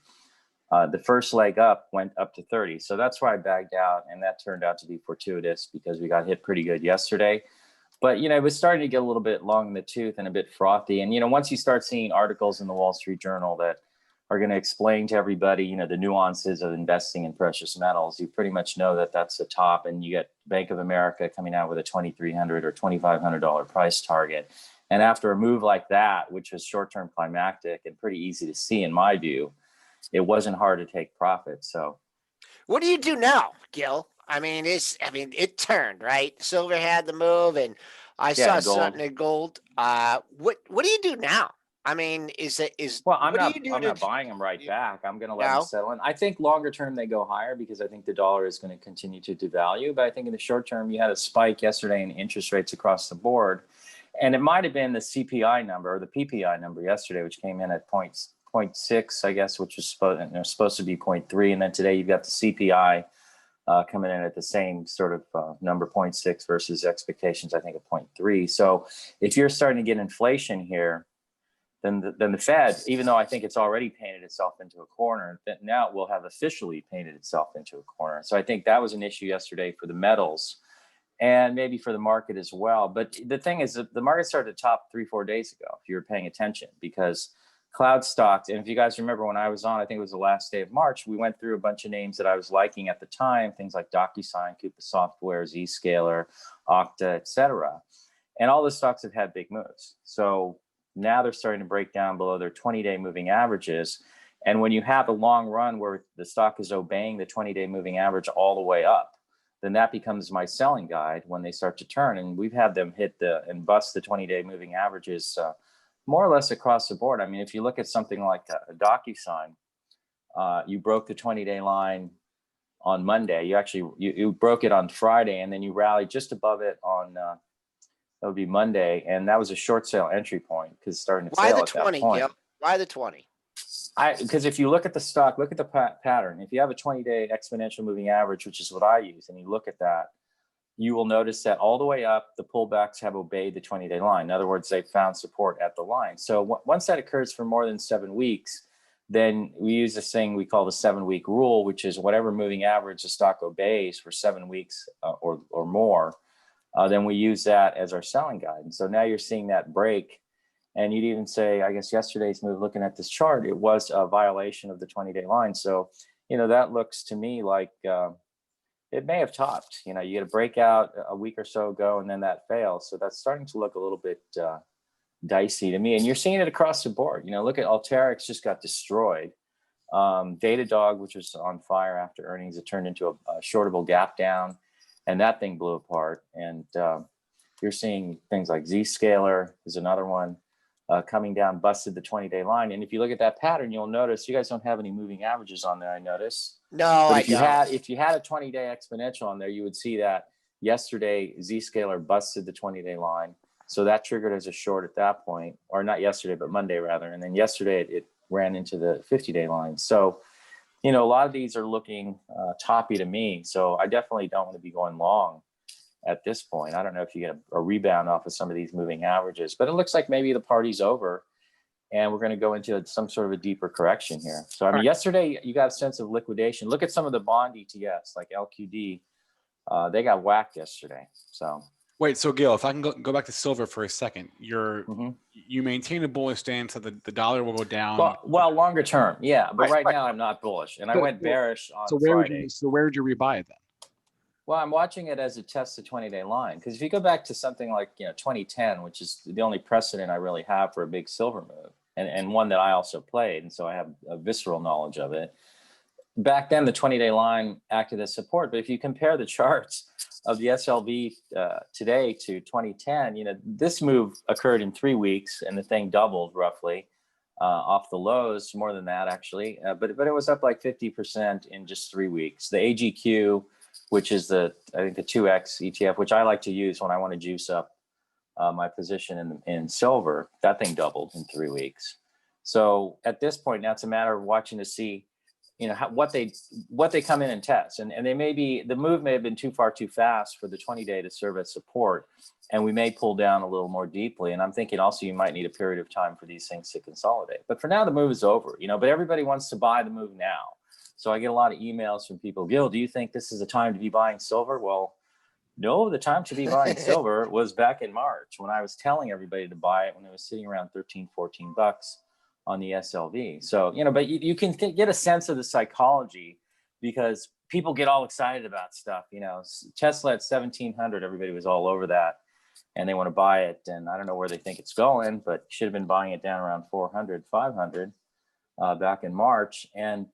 S4: The first leg up went up to 30. So that's why I bagged out. And that turned out to be fortuitous because we got hit pretty good yesterday. But, it was starting to get a little bit long in the tooth and a bit frothy. And, once you start seeing articles in the Wall Street Journal that are going to explain to everybody, the nuances of investing in precious metals, you pretty much know that that's the top. And you get Bank of America coming out with a $2,300 or $2,500 price target. And after a move like that, which was short-term climactic and pretty easy to see in my view, it wasn't hard to take profit. So
S2: what do you do now, Gil? It turned, right? Silver had the move, and I saw something in gold. What do you do now?
S4: I'm not buying them right back. I'm going to let them settle in. I think longer term they go higher because I think the dollar is going to continue to devalue. But I think in the short term, you had a spike yesterday in interest rates across the board, and it might have been the CPI number or the PPI number yesterday, which came in at 0.6, I guess, which was supposed to be 0.3, and then today you've got the CPI. Coming in at the same sort of number 0.6 versus expectations, I think, of 0.3. So if you're starting to get inflation here, then the Fed, even though I think it's already painted itself into a corner, now it will have officially painted itself into a corner. So I think that was an issue yesterday for the metals and maybe for the market as well. But the thing is that the market started to top 3-4 days ago, if you were paying attention, because cloud stocks, and if you guys remember when I was on, I think it was the last day of March, we went through a bunch of names that I was liking at the time, things like DocuSign, Coupa Software, Zscaler, Okta, etc. And all the stocks have had big moves. So now they're starting to break down below their 20-day moving averages. And when you have a long run where the stock is obeying the 20-day moving average all the way up, then that becomes my selling guide when they start to turn. And we've had them hit and bust the 20-day moving averages more or less across the board. I mean, if you look at something like a DocuSign, you broke the 20-day line on Monday. You broke it on Friday, and then you rallied just above it on that would be Monday, and that was a short sale entry point because it's starting to
S2: Why
S4: sell
S2: the
S4: at
S2: 20?
S4: that point.
S2: Yep. Why the 20?
S4: Because if you look at the stock, look at the pattern. If you have a 20-day exponential moving average, which is what I use, and you look at that, you will notice that all the way up, the pullbacks have obeyed the 20-day line. In other words, they've found support at the line. So once that occurs for more than 7 weeks, then we use this thing we call the 7-week rule, which is whatever moving average the stock obeys for 7 weeks or more, then we use that as our selling guide. And so now you're seeing that break. And you'd even say, I guess yesterday's move, looking at this chart, it was a violation of the 20-day line. So, that looks to me like it may have topped. You get a breakout a week or so ago, and then that fails. So that's starting to look a little bit dicey to me. And you're seeing it across the board. Look at Alteryx just got destroyed. Datadog, which was on fire after earnings, it turned into a shortable gap down, and that thing blew apart. And you're seeing things like Zscaler is another one coming down, busted the 20-day line. And if you look at that pattern, you'll notice you guys don't have any moving averages on there, I notice.
S2: No,
S4: if you had a 20-day exponential on there, you would see that yesterday Zscaler busted the 20-day line. So that triggered as a short at that point, or not yesterday, but Monday rather. And then yesterday it ran into the 50-day line. So, a lot of these are looking toppy to me. So I definitely don't want to be going long at this point. I don't know if you get a rebound off of some of these moving averages, but it looks like maybe the party's over and we're going to go into some sort of a deeper correction here. So, I mean, yesterday you got a sense of liquidation. Look at some of the bond ETFs like LQD. They got whacked yesterday. So
S1: Wait, so Gil, if I can go back to silver for a second, you maintain a bullish stance that the dollar will go down.
S4: Well, longer term, yeah. But right now I'm not bullish. And I went bearish on Friday.
S1: So where would you rebuy it then?
S4: Well, I'm watching it as it tests the 20-day line, because if you go back to something like 2010, which is the only precedent I really have for a big silver move, and one that I also played, and so I have a visceral knowledge of it. Back then, the 20-day line acted as support, but if you compare the charts of the SLV today to 2010, this move occurred in 3 weeks, and the thing doubled roughly off the lows, more than that actually, but it was up like 50% in just 3 weeks. The AGQ, which is I think the 2X ETF, which I like to use when I want to juice up my position in silver, that thing doubled in 3 weeks. So at this point now, it's a matter of watching to see, what they come in and test, and the move may have been too fast for the 20-day to serve as support, and we may pull down a little more deeply. And I'm thinking also you might need a period of time for these things to consolidate. But for now, the move is over, but everybody wants to buy the move now. So I get a lot of emails from people, Gil, do you think this is the time to be buying silver? Well, no, the time to be buying silver was back in March when I was telling everybody to buy it when it was sitting around 13, 14 bucks on the SLV. So, but you can get a sense of the psychology, because people get all excited about stuff. Tesla at 1,700, everybody was all over that, and they want to buy it. And I don't know where they think it's going, but should have been buying it down around 400, 500 back in March. And,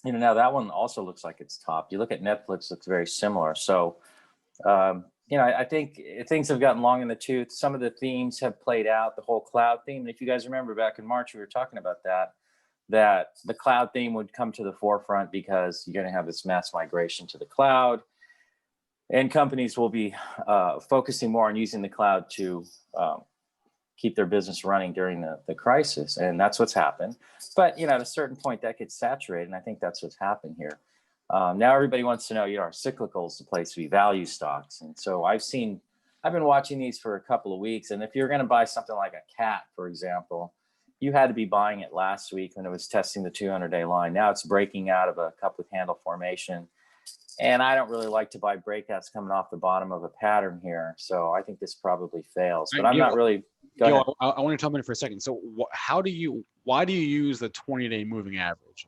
S4: now that one also looks like it's topped. You look at Netflix, looks very similar. So, I think things have gotten long in the tooth. Some of the themes have played out, the whole cloud theme. And if you guys remember back in March, we were talking about that the cloud theme would come to the forefront because you're going to have this mass migration to the cloud, and companies will be focusing more on using the cloud to keep their business running during the crisis. And that's what's happened. But, at a certain point that gets saturated. And I think that's what's happened here. Now everybody wants to know, are cyclicals the place to be, value stocks? And so I've been watching these for a couple of weeks. And if you're going to buy something like a cat, for example, you had to be buying it last week when it was testing the 200-day line. Now it's breaking out of a cup with handle formation. And I don't really like to buy breakouts coming off the bottom of a pattern here. So I think this probably fails, but I'm not really.
S1: I want to jump in for a second. So why do you use the 20-day moving average?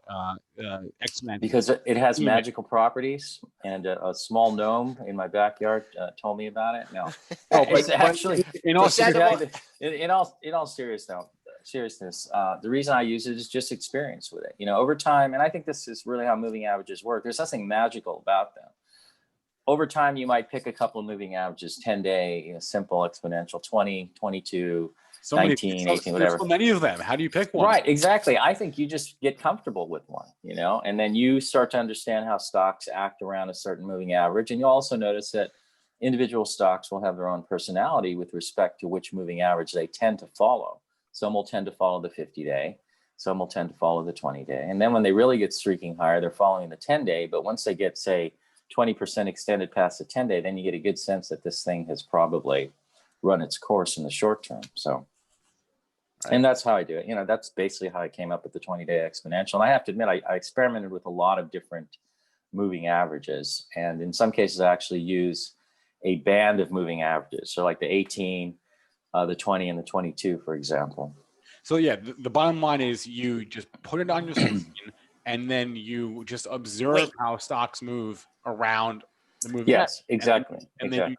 S4: Because it has magical proprietiousness, and a small gnome in my backyard told me about it. No, it's actually in all seriousness, the reason I use it is just experience with it. Over time, and I think this is really how moving averages work. There's nothing magical about them. Over time, you might pick a couple of moving averages, 10-day, simple exponential, 20, 22, 19, 18, whatever.
S1: So many of them. How do you pick one?
S4: Right, exactly. I think you just get comfortable with one, and then you start to understand how stocks act around a certain moving average. And you'll also notice that individual stocks will have their own personality with respect to which moving average they tend to follow. Some will tend to follow the 50-day. Some will tend to follow the 20-day. And then when they really get streaking higher, they're following the 10-day. But once they get, say, 20% extended past the 10-day, then you get a good sense that this thing has probably run its course in the short term. So, and that's how I do it. That's basically how I came up with the 20-day exponential. And I have to admit, I experimented with a lot of different moving averages. And in some cases, I actually use a band of moving averages. So like the 18, the 20, and the 22, for example.
S1: So yeah, the bottom line is you just put it on your screen, and then you just observe how stocks move around the moving.
S4: Yes, exactly.
S1: And then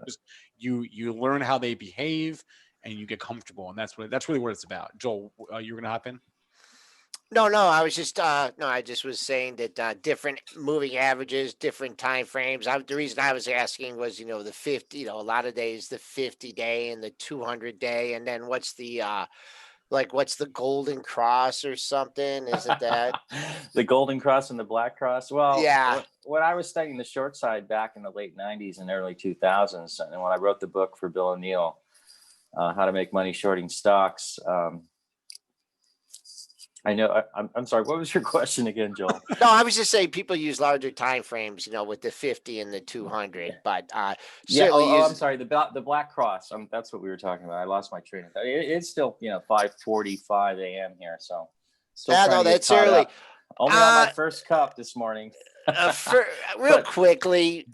S1: you learn how they behave, and you get comfortable, and that's really what it's about. Joel, you were gonna hop in?
S2: No, I was just I just was saying that different moving averages, different time frames. The reason I was asking was, the 50, a lot of days, the 50-day and the 200-day, and then what's the what's the golden cross or something? Is it that?
S4: The golden cross and the black cross? Well,
S2: yeah.
S4: When I was studying the short side back in the late 90s and early 2000s, and when I wrote the book for Bill and Neil, How to Make Money Shorting Stocks, I know. I'm sorry. What was your question again, Joel?
S2: No, I was just saying people use larger time frames, with the 50 and the 200. But
S4: I'm sorry. The black cross. That's what we were talking about. I lost my train of thought. It's still 5:45 a.m. here, so still trying to get
S2: that's early.
S4: Up. Only on my first cup this morning.
S2: Quickly,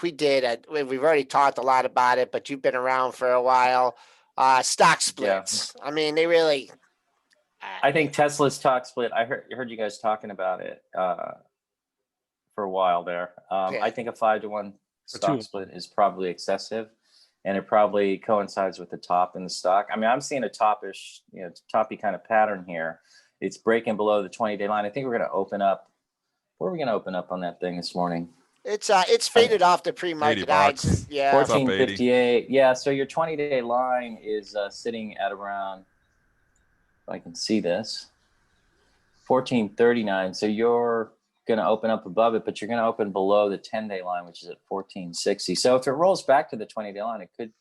S2: we've already talked a lot about it, but you've been around for a while. Stock splits. Yeah. I mean, they really.
S4: I think Tesla's stock split. I heard you guys talking about it for a while there. I think a 5-to-1 stock split is probably excessive, and it probably coincides with the top in the stock. I mean, I'm seeing a toppy kind of pattern here. It's breaking below the 20-day line. I think we're going to open up. Where are we going to open up on that thing this morning?
S2: It's faded off the pre-market highs. Yeah,
S4: 1458. Yeah, so your 20-day line is sitting at around, if I can see this, 1439. So you're going to open up above it, but you're going to open below the 10-day line, which is at 1460. So if it rolls back to the 20-day line, it could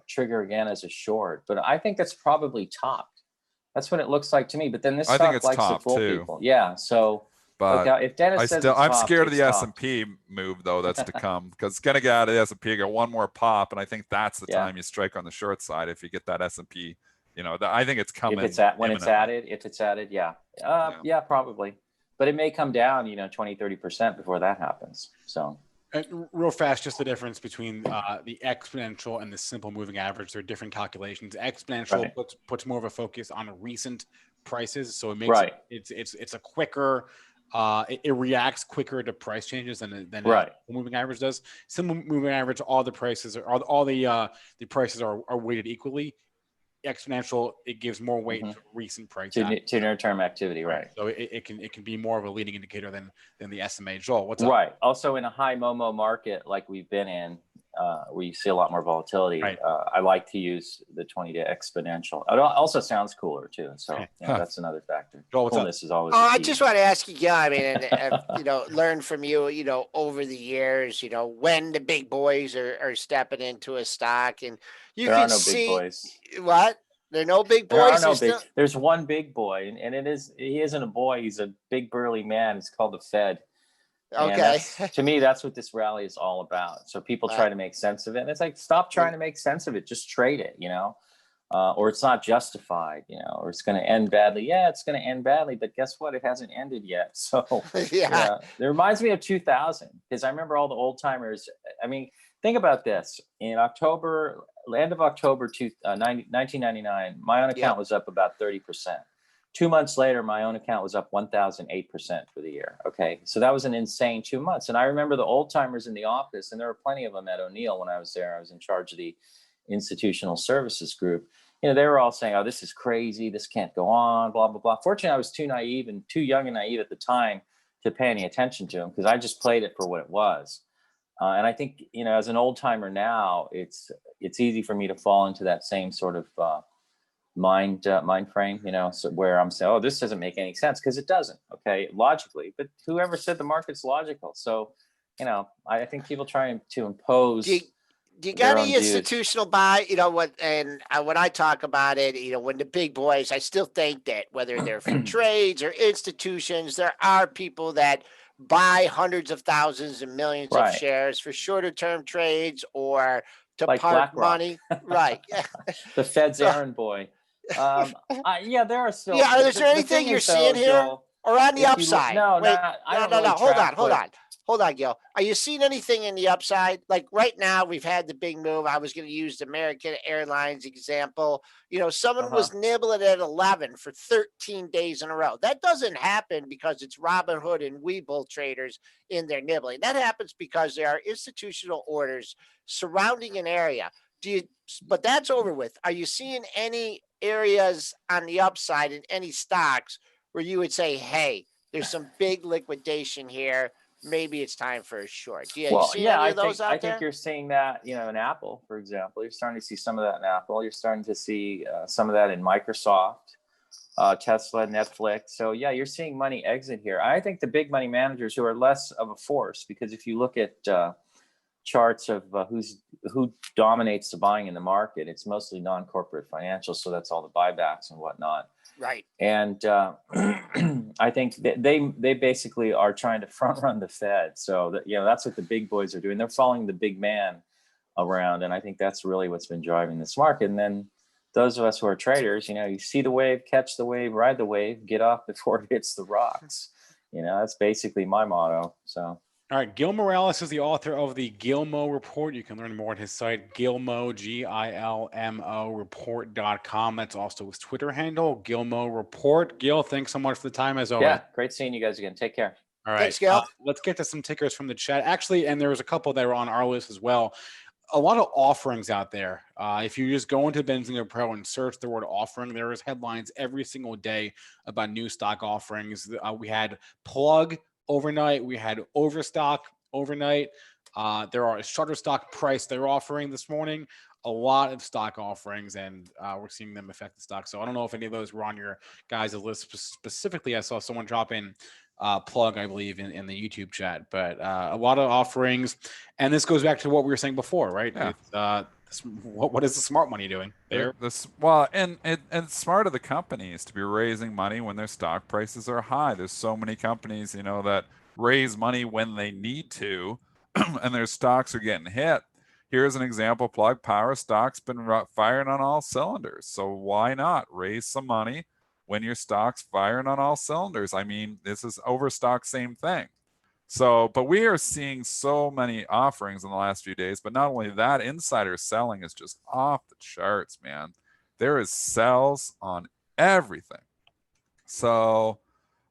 S4: trigger again as a short. But I think that's probably topped. That's what it looks like to me. But then this stock likes to fool people. Yeah, so...
S3: But
S4: okay, if Dennis says
S3: I'm scared of the S&P move, though, that's to come, because it's going to get out of the S&P, get one more pop, and I think that's the time you strike on the short side if you get that S&P. I think it's coming.
S4: If it's added, yeah, probably. But it may come down, 20-30% before that happens. So.
S1: Real fast, just the difference between the exponential and the simple moving average. They're different calculations. Exponential puts more of a focus on recent prices, so it makes it's a quicker. It reacts quicker to price changes than moving average does. Simple moving average, all the prices all the prices are weighted equally. Exponential, it gives more weight to recent price
S4: to near-term activity, right?
S1: So it can be more of a leading indicator than the SMA. Joel, what's up?
S4: Right. Also, in a high Momo market like we've been in, where you see a lot more volatility, I like to use the 20-day exponential. It also sounds cooler too, so that's another factor.
S1: Joel, what's
S4: Coolness
S1: up?
S4: Is always.
S2: I just want to ask you, I mean, and, learn from you, over the years, when the big boys are stepping into a stock, and you
S4: there
S2: can
S4: are no
S2: see
S4: big boys.
S2: What. There are no big boys.
S4: There's one big boy, and he isn't a boy. He's a big burly man. It's called the Fed.
S2: Okay.
S4: To me, that's what this rally is all about. So people try to make sense of it. And it's like, stop trying to make sense of it. Just trade it, or it's not justified, or it's going to end badly. Yeah, it's going to end badly, but guess what? It hasn't ended yet. So it reminds me of 2000, because I remember all the old timers. I mean, think about this. In October, end of October 1999, my own account was up about 30%. 2 months later, my own account was up 1,008% for the year. Okay, so that was an insane 2 months. And I remember the old timers in the office, and there were plenty of them at O'Neill when I was there. I was in charge of the institutional services group. They were all saying, "Oh, this is crazy. This can't go on." Blah blah blah. Fortunately, I was too young and naive at the time to pay any attention to them, because I just played it for what it was. And I think as an old timer now, it's easy for me to fall into that same sort of mind frame, so where I'm saying, oh, this doesn't make any sense, because it doesn't, okay, logically. But whoever said the market's logical? So, I think people trying to impose.
S2: Do you got any institutional buy? When I talk about it, when the big boys, I still think that whether they're for trades or institutions, there are people that buy hundreds of thousands and millions of shares for shorter term trades or to park money. Right.
S4: The Fed's errand boy. There are still.
S2: Yeah, is there anything you're seeing here, or on the upside?
S4: No.
S2: Hold on, Gil. Are you seeing anything in the upside? Like right now, we've had the big move. I was going to use the American Airlines example. Someone was nibbling at 11 for 13 days in a row. That doesn't happen because it's Robinhood and Webull traders in their nibbling. That happens because there are institutional orders surrounding an area. But that's over with. Are you seeing any areas on the upside in any stocks where you would say, hey, there's some big liquidation here? Maybe it's time for a short. Do you see any of those out there?
S4: I think you're seeing that, in Apple, for example. You're starting to see some of that in Apple. You're starting to see some of that in Microsoft, Tesla, Netflix. So, you're seeing money exit here. I think the big money managers who are less of a force, because if you look at charts of who dominates the buying in the market, it's mostly non-corporate financials. So that's all the buybacks and whatnot.
S2: Right.
S4: And I think they basically are trying to front run the Fed. So that's what the big boys are doing. They're following the big man around. And I think that's really what's been driving this market. And then those of us who are traders, you see the wave, catch the wave, ride the wave, get off before it hits the rocks. That's basically my motto. So.
S1: All right, Gil Morales is the author of the Gilmo Report. You can learn more at his site, Gilmo, Gilmo report.com. That's also his Twitter handle, Gilmo Report. Gil, thanks so much for the time as always.
S4: Yeah, great seeing you guys again. Take care.
S1: All right.
S2: Thanks, Gil.
S1: Let's get to some tickers from the chat. Actually, and there was a couple that were on our list as well. A lot of offerings out there. If you just go into Benzinga Pro and search the word offering, there is headlines every single day about new stock offerings. We had plug overnight. We had overstock overnight. There are a Shutterstock price they're offering this morning. A lot of stock offerings, and we're seeing them affect the stock. So I don't know if any of those were on your guys' list specifically. I saw someone drop in plug, I believe, in the YouTube chat, but a lot of offerings. And this goes back to what we were saying before, right?
S3: Yeah.
S1: What is the smart money doing there?
S3: Well, and smart of the companies to be raising money when their stock prices are high. There's so many companies, that raise money when they need to, and their stocks are getting hit. Here's an example. Plug Power stock's been firing on all cylinders. So why not raise some money when your stock's firing on all cylinders? I mean, this is Overstock, same thing. So, but we are seeing so many offerings in the last few days. But not only that, insider selling is just off the charts, man. There is sells on everything. So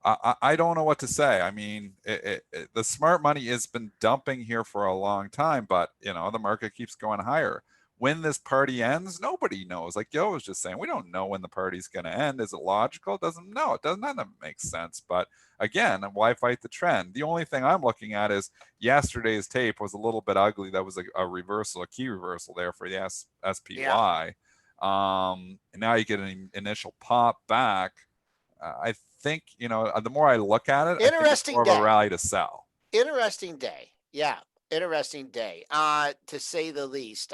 S3: I don't know what to say. I mean, the smart money has been dumping here for a long time, but the market keeps going higher. When this party ends, nobody knows. Like Gil was just saying, we don't know when the party's going to end. Is it logical? It doesn't make sense. But again, why fight the trend? The only thing I'm looking at is yesterday's tape was a little bit ugly. That was a reversal, a key reversal there for the SPY. Yeah. And now you get an initial pop back. I think, the more I look at it, I think it's more of a rally to sell.
S2: Interesting day. Yeah. Interesting day, to say the least.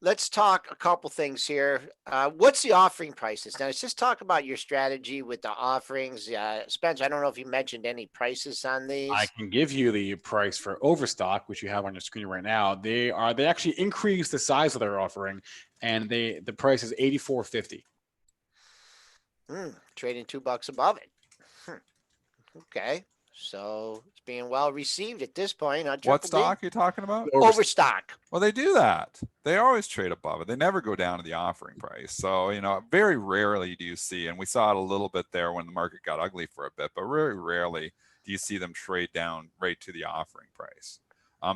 S2: Let's talk a couple things here. What's the offering prices? Now, let's just talk about your strategy with the offerings. Spencer, I don't know if you mentioned any prices on these.
S1: I can give you the price for Overstock, which you have on your screen right now. They actually increased the size of their offering, and the price is $84.50.
S2: Trading $2 above it. Okay. So it's being well received at this point.
S3: What stock are you talking about?
S2: Overstock.
S3: Well, they do that. They always trade above it. They never go down to the offering price. So, very rarely do you see, and we saw it a little bit there when the market got ugly for a bit, but very rarely do you see them trade down right to the offering price.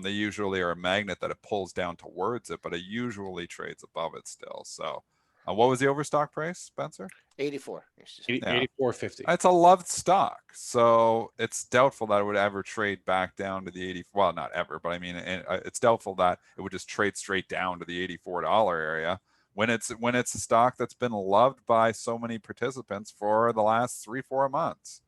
S3: They usually are a magnet that it pulls down towards it, but it usually trades above it still. So what was the Overstock price, Spencer?
S2: 84.
S1: $84.50.
S3: It's a loved stock, so it's doubtful that it would ever trade back down to the 80. Well, not ever, but I mean, it's doubtful that it would just trade straight down to the $84 area when it's a stock that's been loved by so many participants for the last 3-4 months.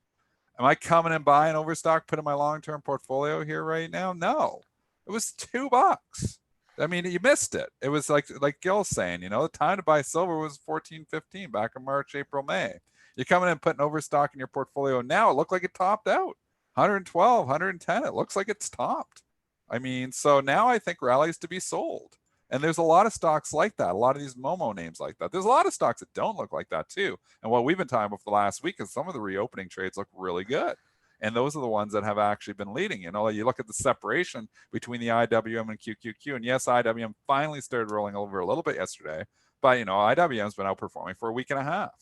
S3: Am I coming and buying Overstock, put in my long-term portfolio here right now? No, it was $2. I mean, you missed it. It was like Gil's saying, the time to buy silver was $14.15 back in March, April, May. You're coming in and putting Overstock in your portfolio now. It looked like it topped out. 112, 110. It looks like it's topped. I mean, so now I think rallies to be sold. And there's a lot of stocks like that. A lot of these Momo names like that. There's a lot of stocks that don't look like that too. And what we've been talking about for the last week is some of the reopening trades look really good. And those are the ones that have actually been leading. You look at the separation between the IWM and QQQ. And yes, IWM finally started rolling over a little bit yesterday. But, IWM's been outperforming for a week and a half.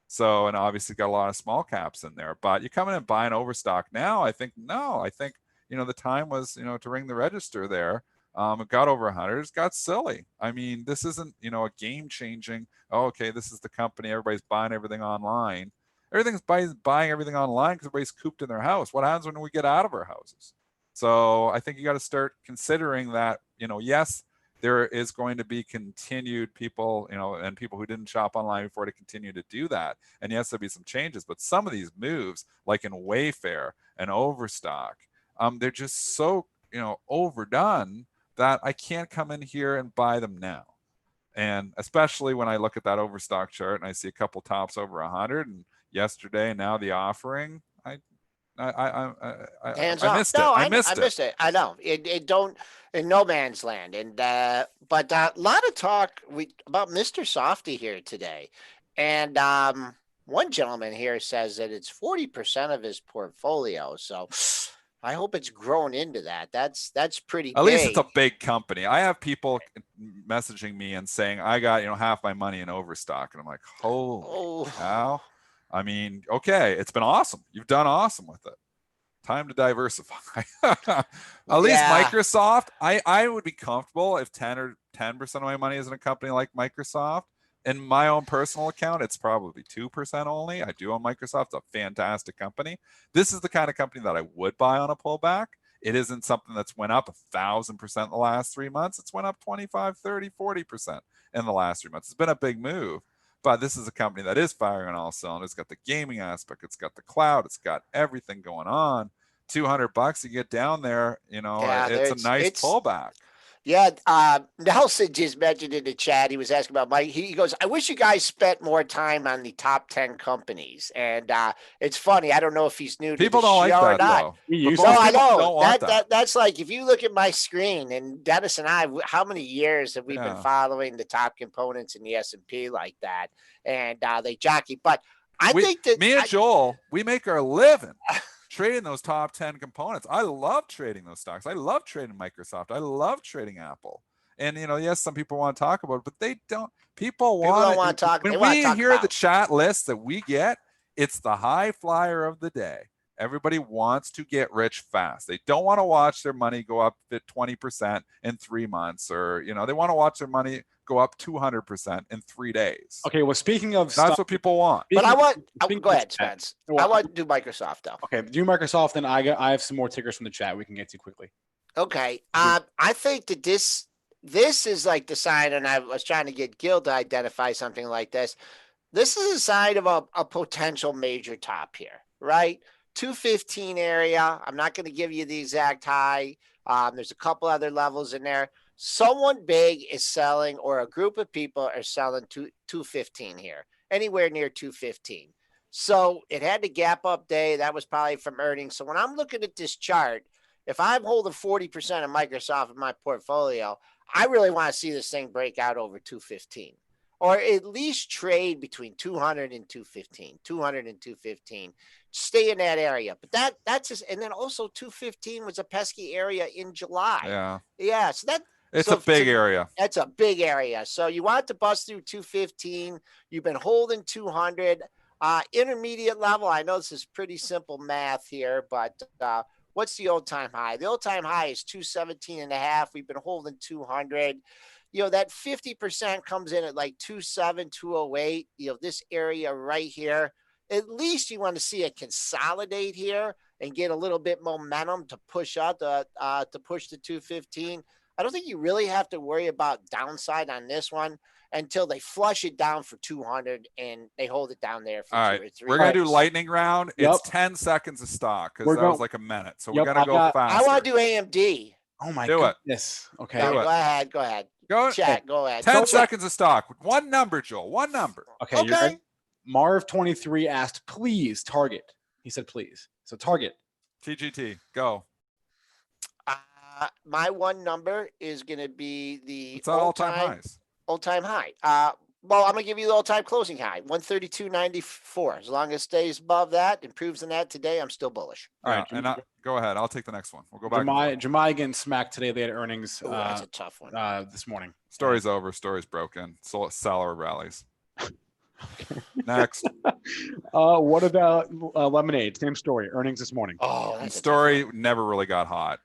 S3: So, and obviously got a lot of small caps in there. But you come in and buy an Overstock now, I think, the time was, to ring the register there. It got over 100. It got silly. I mean, this isn't, a game-changing, okay, this is the company. Everybody's buying everything online. Everything's buying everything online because everybody's cooped in their house. What happens when we get out of our houses? So I think you got to start considering that, yes, there is going to be continued people, and people who didn't shop online before to continue to do that. And yes, there'll be some changes, but some of these moves, like in Wayfair and Overstock, they're just so, overdone that I can't come in here and buy them now. And especially when I look at that Overstock chart and I see a couple tops over 100 and yesterday, and now the offering, I missed it. I missed it.
S2: I know it don't in no man's land. And but a lot of talk about Mr. Softy here today, and one gentleman here says that it's 40% of his portfolio. So I hope it's grown into that. That's pretty.
S3: At least it's a big company. I have people messaging me and saying I got half my money in Overstock, and I'm like, holy cow. I mean, okay, it's been awesome. You've done awesome with it. Time to diversify. At least Microsoft, I would be comfortable if 10% of my money is in a company like Microsoft. In my own personal account, it's probably 2% only. I do own Microsoft. It's a fantastic company. This is the kind of company that I would buy on a pullback. It isn't something that's went up 1,000% in the last 3 months. It's went up 25, 30, 40% in the last 3 months. It's been a big move. But this is a company that is firing on all cylinders. It's got the gaming aspect. It's got the cloud. It's got everything going on. $200, you get down there, it's a nice pullback.
S2: Yeah, Nelson just mentioned in the chat, he was asking about Mike. He goes, I wish you guys spent more time on the top 10 companies. And it's funny. I don't know if he's new to
S3: people
S2: the
S3: don't
S2: show
S3: like that,
S2: or not.
S3: though.
S2: No, I know. That's like, if you look at my screen, and Dennis and I, how many years have we been following the top components in the S&P like that? And they jockey. But I think that
S3: me and Joel, we make our living trading those top 10 components. I love trading those stocks. I love trading Microsoft. I love trading Apple. And yes, some people want to talk about it, but they don't. People don't want to talk. When we hear the chat list that we get, it's the high flyer of the day. Everybody wants to get rich fast. They don't want to watch their money go up 20% in 3 months, or they want to watch their money go up 200% in 3 days.
S1: Okay, well, speaking of
S3: that's what people want.
S2: But go ahead, Spence. I want to do Microsoft though.
S1: Okay, do Microsoft, then I have some more tickers from the chat we can get to quickly.
S2: Okay, I think that this is like the sign, and I was trying to get Gil to identify something like this. This is a sign of a potential major top here, right? 215 area. I'm not going to give you the exact high. There's a couple other levels in there. Someone big is selling, or a group of people are selling 215 here, anywhere near 215. So it had the gap up day. That was probably from earnings. So when I'm looking at this chart, if I'm holding 40% of Microsoft in my portfolio, I really want to see this thing break out over 215, or at least trade between 200 and 215, 200 and 215. Stay in that area. But that's just, and then also 215 was a pesky area in July. Yeah. So
S3: it's a big area.
S2: That's a big area. So you want to bust through 215. You've been holding 200. Intermediate level. I know this is pretty simple math here, but what's the all-time high? The all-time high is 217.5. We've been holding 200. That 50% comes in at like 27, 208. This area right here. At least you want to see it consolidate here and get a little bit momentum to push out to push the 215. I don't think you really have to worry about downside on this one until they flush it down for 200 and they hold it down there for 2 or 3.
S3: We're going to do lightning round. It's 10 seconds of stock because that was like a minute. So we're going to go fast.
S2: I want to do AMD.
S1: Oh my goodness. Okay.
S2: Go ahead. Go ahead.
S3: 10 seconds of stock. One number, Joel. One number.
S1: Okay. You're right. Marv23 asked, please target. He said, please. So target.
S3: TGT. Go.
S2: My one number is going to be the
S3: all-time highs.
S2: All-time high. Well, I'm going to give you the all-time closing high, 132.94. As long as it stays above that, improves on that today, I'm still bullish.
S3: All right, and go ahead. I'll take the next one. We'll go back.
S1: Jemai again smacked today. They had earnings.
S2: That's a tough one.
S1: This morning.
S3: Story's over. Story's broken. Seller rallies. Next.
S1: What about Lemonade? Same story. Earnings this morning.
S2: Oh,
S3: Story never really got hot.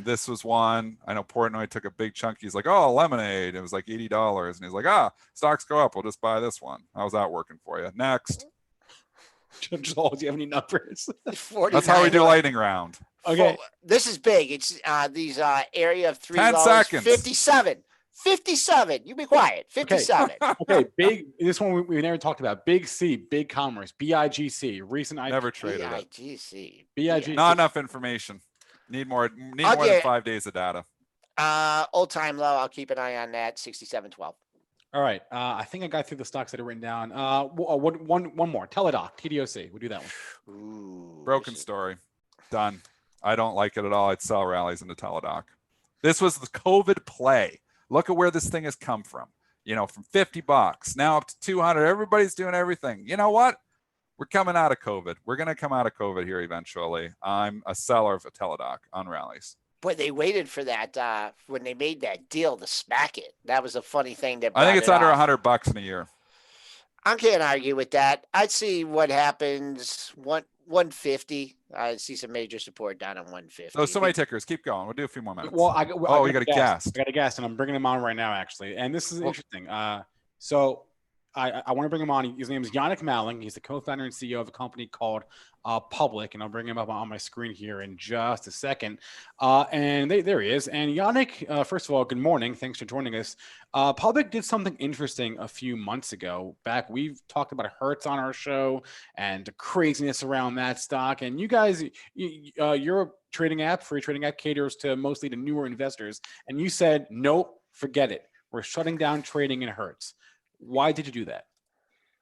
S3: This was one. I know Portnoy took a big chunk. He's like, oh, Lemonade. It was like $80. And he's like, stocks go up. We'll just buy this one. How's that working for you? Next.
S1: Joel, do you have any numbers?
S3: That's how we do lightning round.
S2: Okay. This is big. It's these area of 3
S3: 10
S2: lows.
S3: seconds.
S2: 57. You be quiet. 57.
S1: Okay. Big. This one we never talked about. Big C, Big Commerce, BIGC. Recent.
S3: Never traded
S2: BIGC.
S1: BIGC.
S3: Not enough information. Need more than 5 days of data.
S2: All-time low. I'll keep an eye on that. 67.12.
S1: All right. I think I got through the stocks that are written down. One more. TeleDoc, TDOC. We'll do that one.
S2: Ooh,
S3: broken story. Done. I don't like it at all. I'd sell rallies into TeleDoc. This was the COVID play. Look at where this thing has come from. From $50 now up to 200. Everybody's doing everything. You know what? We're coming out of COVID. We're going to come out of COVID here eventually. I'm a seller of a TeleDoc on rallies.
S2: Boy, they waited for that when they made that deal to smack it. That was a funny thing.
S3: I think it's under $100 in a year.
S2: I can't argue with that. I'd see what happens. 150. I see some major support down on 150.
S3: Oh, so many tickers. Keep going. We'll do a few more minutes.
S1: Well,
S3: you got a guest.
S1: I got a guest, and I'm bringing him on right now, actually. And this is interesting. So I want to bring him on. His name is Jannick Malling. He's the co-founder and CEO of a company called Public, and I'll bring him up on my screen here in just a second. And there he is. And Jannick, first of all, good morning. Thanks for joining us. Public did something interesting a few months ago. We've talked about Hertz on our show and the craziness around that stock. And you guys, you're a trading app, free trading app, caters to mostly to newer investors. And you said, nope, forget it. We're shutting down trading in Hertz. Why did you do that?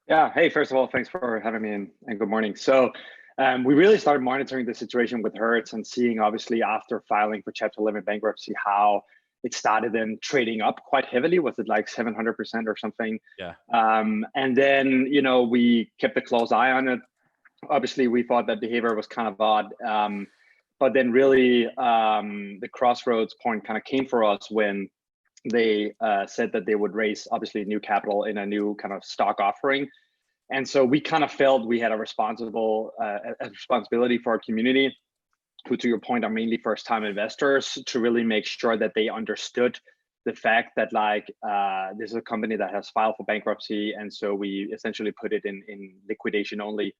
S5: Yeah. Hey, first of all, thanks for having me and good morning. So we really started monitoring the situation with Hertz and seeing, obviously, after filing for Chapter 11 bankruptcy, how it started then trading up quite heavily. Was it like 700% or something?
S1: Yeah.
S5: And then, we kept a close eye on it. Obviously, we thought that behavior was kind of odd. But then really the crossroads point kind of came for us when they said that they would raise, obviously, new capital in a new kind of stock offering. And so we kind of felt we had a responsibility for our community, who, to your point, are mainly first-time investors, to really make sure that they understood the fact that this is a company that has filed for bankruptcy. And so we essentially put it in liquidation only.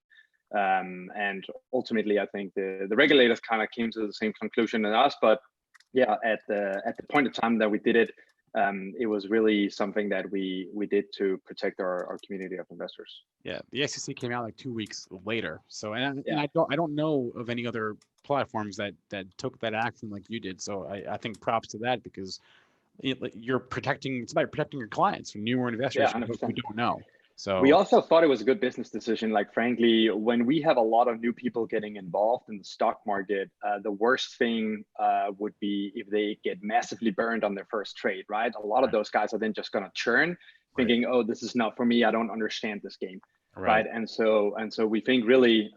S5: And ultimately, I think the regulators kind of came to the same conclusion as us. But yeah, at the point of time that we did it, it was really something that we did to protect our community of investors.
S1: Yeah, the SEC came out like 2 weeks later. So and I don't know of any other platforms that took that action like you did. So I think props to that, because you're protecting. It's about protecting your clients from newer investors who don't know. So
S5: we also thought it was a good business decision. Like, frankly, when we have a lot of new people getting involved in the stock market, the worst thing would be if they get massively burned on their first trade, right? A lot of those guys are then just going to churn, thinking, oh, this is not for me. I don't understand this game, right? And so we think really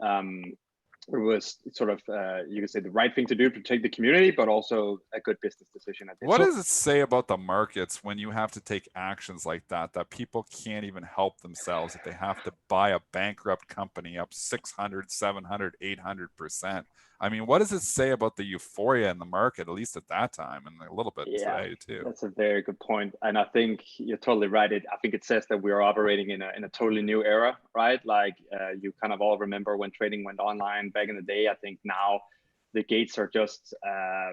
S5: it was sort of, you could say, the right thing to do to protect the community, but also a good business decision.
S3: What does it say about the markets when you have to take actions like that people can't even help themselves, if they have to buy a bankrupt company up 600, 700, 800%? I mean, what does it say about the euphoria in the market, at least at that time, and a little bit today too?
S5: That's a very good point. And I think you're totally right. I think it says that we are operating in a totally new era, right? Like you kind of all remember when trading went online back in the day. I think now the gates are just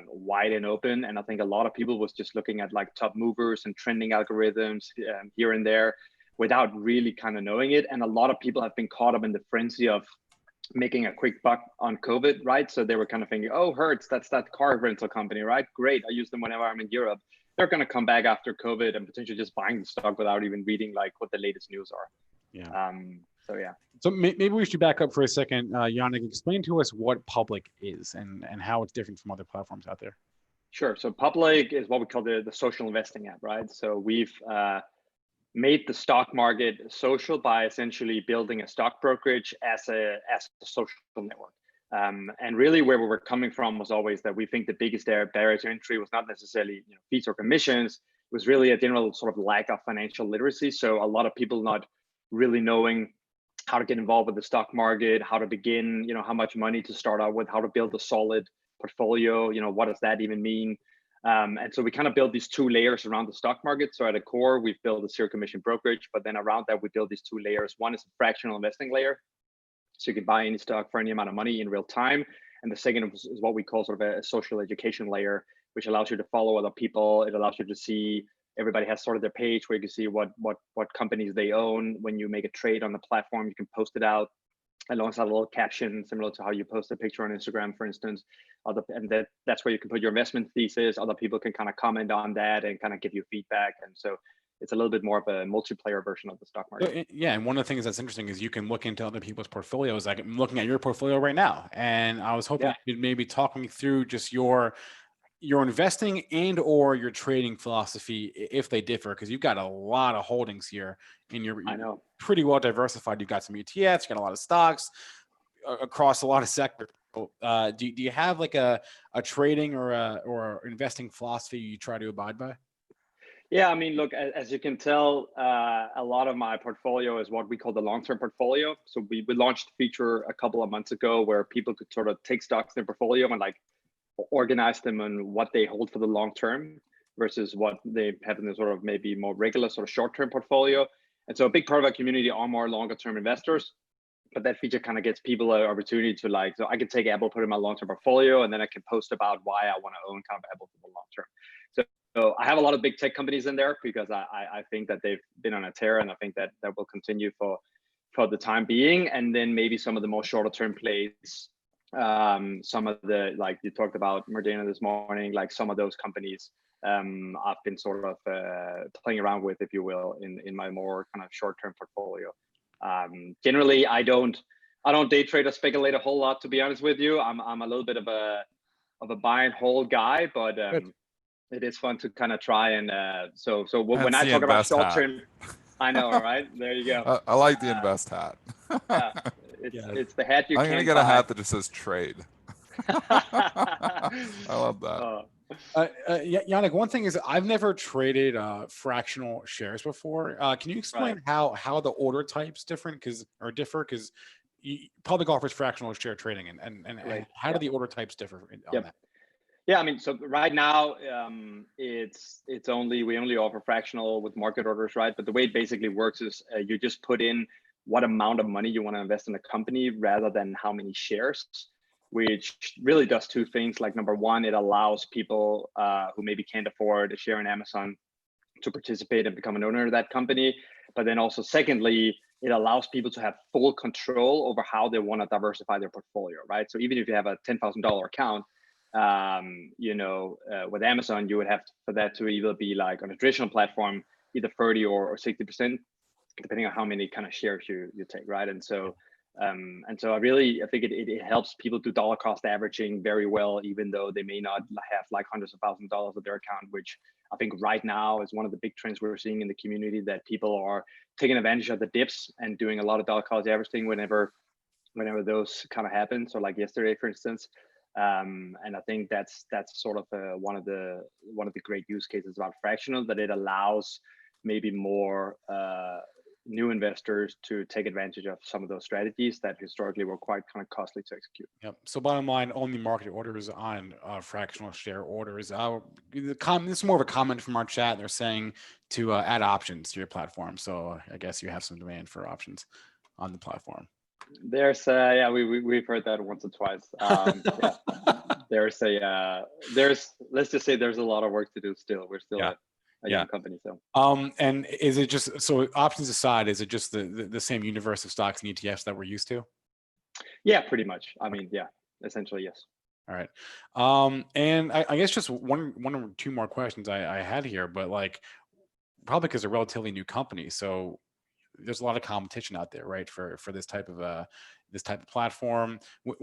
S5: wide and open. And I think a lot of people was just looking at like top movers and trending algorithms here and there without really kind of knowing it. And a lot of people have been caught up in the frenzy of making a quick buck on COVID, right? So they were kind of thinking, oh, Hertz, that's that car rental company, right? Great, I use them whenever I'm in Europe. They're going to come back after COVID and potentially just buying the stock without even reading like what the latest news are.
S1: Yeah.
S5: So
S1: maybe we should back up for a second. Jannick, explain to us what Public is and how it's different from other platforms out there.
S5: Sure. So Public is what we call the social investing app, right? So we've made the stock market social by essentially building a stock brokerage as a social network. And really where we were coming from was always that we think the biggest barrier to entry was not necessarily fees or commissions. It was really a general sort of lack of financial literacy. So a lot of people not really knowing how to get involved with the stock market, how to begin, how much money to start out with, how to build a solid portfolio, what does that even mean? And so we kind of built these two layers around the stock market. So at a core, we've built a zero commission brokerage, but then around that, we build these two layers. One is a fractional investing layer. So you can buy any stock for any amount of money in real time. And the second is what we call sort of a social education layer, which allows you to follow other people. It allows you to see, everybody has sort of their page where you can see what companies they own. When you make a trade on the platform, you can post it out alongside a little caption, similar to how you post a picture on Instagram, for instance. And that's where you can put your investment thesis. Other people can kind of comment on that and kind of give you feedback. And so it's a little bit more of a multiplayer version of the stock market.
S1: Yeah, and one of the things that's interesting is you can look into other people's portfolios. Like I'm looking at your portfolio right now, and I was hoping you'd maybe talk me through just your investing and or your trading philosophy, if they differ, because you've got a lot of holdings here, and you're pretty well diversified. You've got some ETFs, you got a lot of stocks across a lot of sectors. Do you have like a trading or investing philosophy you try to abide by?
S5: Yeah, I mean, look, as you can tell, a lot of my portfolio is what we call the long-term portfolio. So we launched a feature a couple of months ago where people could sort of take stocks in their portfolio and like organize them on what they hold for the long term versus what they have in the sort of maybe more regular sort of short-term portfolio. And so a big part of our community are more longer-term investors. But that feature kind of gets people an opportunity to like, so I can take Apple, put it in my long-term portfolio, and then I can post about why I want to own kind of Apple for the long term. So I have a lot of big tech companies in there because I think that they've been on a tear, and I think that that will continue for the time being. And then maybe some of the more shorter term plays, some of the, like you talked about Moderna this morning, like some of those companies I've been sort of playing around with, if you will, in my more kind of short term portfolio. Generally, I don't day trade or speculate a whole lot, to be honest with you. I'm a little bit of a buy and hold guy, but it is fun to kind of try and so when I talk about short term, I know, right? There you go.
S3: I like the invest hat.
S5: Yeah, it's the hat you
S3: I'm
S5: can't
S3: gonna get
S5: buy.
S3: a hat that just says trade. I love that.
S1: Jannick, one thing is I've never traded fractional shares before. Can you explain how the order types differ? Because public offers fractional share trading, and how do the order types differ on that?
S5: Yeah, I mean, so right now we only offer fractional with market orders, right? But the way it basically works is you just put in what amount of money you want to invest in a company rather than how many shares, which really does two things. Like number one, it allows people who maybe can't afford a share in Amazon to participate and become an owner of that company. But then also secondly, it allows people to have full control over how they want to diversify their portfolio, right? So even if you have a $10,000 account, with Amazon, you would have for that to either be like on a traditional platform, either 30 or 60%, depending on how many kind of shares you take, right? And so I think it helps people do dollar cost averaging very well, even though they may not have like hundreds of thousands of dollars of their account, which I think right now is one of the big trends we're seeing in the community, that people are taking advantage of the dips and doing a lot of dollar cost averaging whenever those kind of happen. So like yesterday, for instance. And I think that's sort of one of the great use cases about fractional, that it allows maybe more new investors to take advantage of some of those strategies that historically were quite kind of costly to execute.
S1: Yep. So bottom line, only market orders on fractional share orders. This is more of a comment from our chat. They're saying to add options to your platform. So I guess you have some demand for options on the platform.
S5: There's we've heard that once or twice. Let's just say there's a lot of work to do still. We're still a young company. So
S1: and is it just, so options aside, is it just the same universe of stocks and ETFs that we're used to?
S5: Yeah, pretty much. I mean, essentially, yes.
S1: All right. And I guess just one or two more questions I had here, but like probably because they're relatively new companies, so there's a lot of competition out there, right? For this type of platform.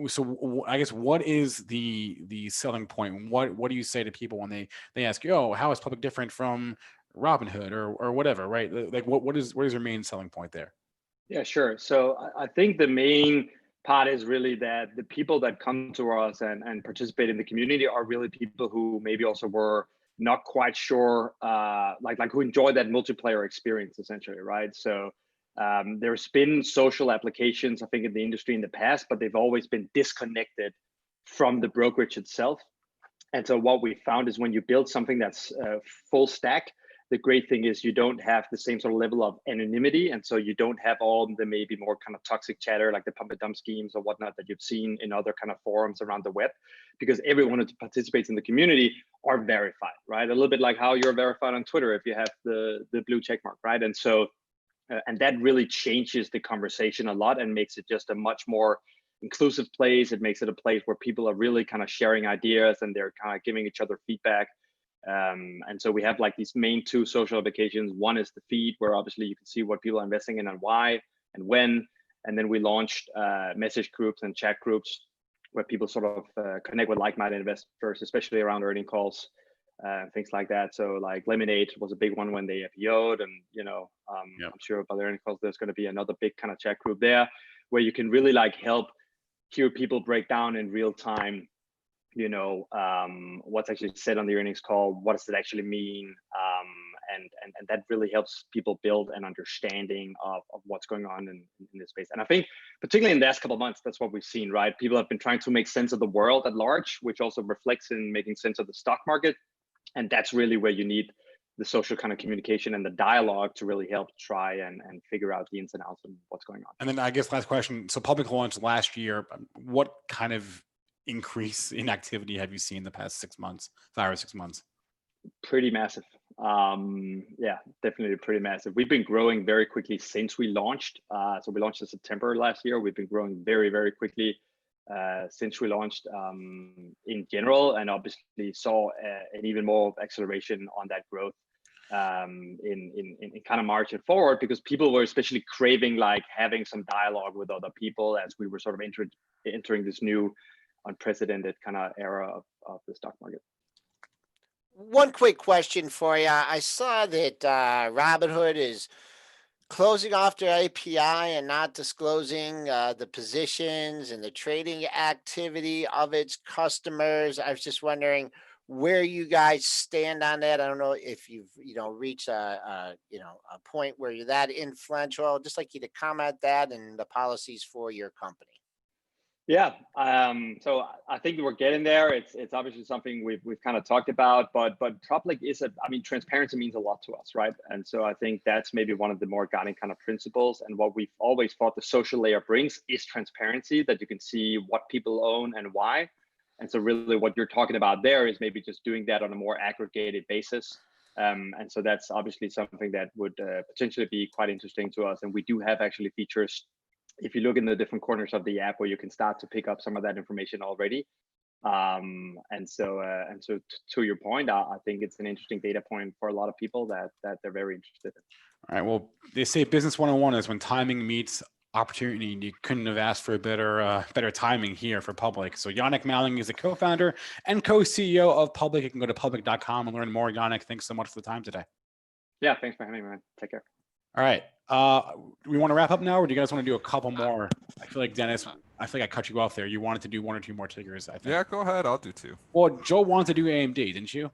S1: So I guess what is the selling point? What do you say to people when they ask you, oh, how is public different from Robinhood or whatever, right? Like what is your main selling point there?
S5: Yeah, sure. So I think the main part is really that the people that come to us and participate in the community are really people who maybe also were not quite sure, like who enjoy that multiplayer experience, essentially, right? So there's been social applications, I think, in the industry in the past, but they've always been disconnected from the brokerage itself. And so what we found is when you build something that's full stack, the great thing is you don't have the same sort of level of anonymity. And so you don't have all the maybe more kind of toxic chatter, like the pump and dump schemes or whatnot that you've seen in other kind of forums around the web, because everyone who participates in the community are verified, right? A little bit like how you're verified on Twitter if you have the blue check mark, right? And so, and that really changes the conversation a lot and makes it just a much more inclusive place. It makes it a place where people are really kind of sharing ideas and they're kind of giving each other feedback. And so we have like these main two social applications. One is the feed, where obviously you can see what people are investing in and why and when. And then we launched message groups and chat groups where people sort of connect with like-minded investors, especially around earning calls, things like that. So like Lemonade was a big one when they IPO'd, and I'm sure by the earning calls there's going to be another big kind of chat group there where you can really like help hear people break down in real time, what's actually said on the earnings call, what does it actually mean, and that really helps people build an understanding of what's going on in this space. And I think particularly in the last couple of months, that's what we've seen, right? People have been trying to make sense of the world at large, which also reflects in making sense of the stock market. And that's really where you need the social kind of communication and the dialogue to really help try and figure out the ins and outs of what's going on.
S1: And then I guess last question. So public launched last year. What kind of increase in activity have you seen the past 6 months, 5 or 6 months?
S5: Pretty massive. Yeah, definitely pretty massive. We've been growing very quickly since we launched. So we launched in September last year. We've been growing very, very quickly since we launched in general, and obviously saw an even more acceleration on that growth in kind of March and forward, because people were especially craving like having some dialogue with other people as we were sort of entering this new unprecedented kind of era of the stock market.
S2: One quick question for you. I saw that Robinhood is closing off their API and not disclosing the positions and the trading activity of its customers. I was just wondering where you guys stand on that. I don't know if you've reached a point where you're that influential. I'd just like you to comment that and the policies for your company.
S5: Yeah, so I think we're getting there. It's obviously something we've kind of talked about, but public is transparency means a lot to us, right? And so I think that's maybe one of the more guiding kind of principles. And what we've always thought the social layer brings is transparency, that you can see what people own and why. And so really what you're talking about there is maybe just doing that on a more aggregated basis. And so that's obviously something that would potentially be quite interesting to us. And we do have actually features, if you look in the different corners of the app, where you can start to pick up some of that information already. And so to your point, I think it's an interesting data point for a lot of people that they're very interested in.
S1: All right. Well, they say business 101 is when timing meets opportunity. You couldn't have asked for a better timing here for Public. So Jannick Malling is the co-founder and co-CEO of Public. You can go to public.com and learn more. Jannick, thanks so much for the time today.
S5: Yeah, thanks for having me, man. Take care.
S1: All right. We want to wrap up now, or do you guys want to do a couple more? I feel like, Dennis, I feel like I cut you off there. You wanted to do 1 or 2 more tickers, I think.
S3: Yeah, go ahead. I'll do 2.
S1: Well, Joe wanted to do AMD, didn't you?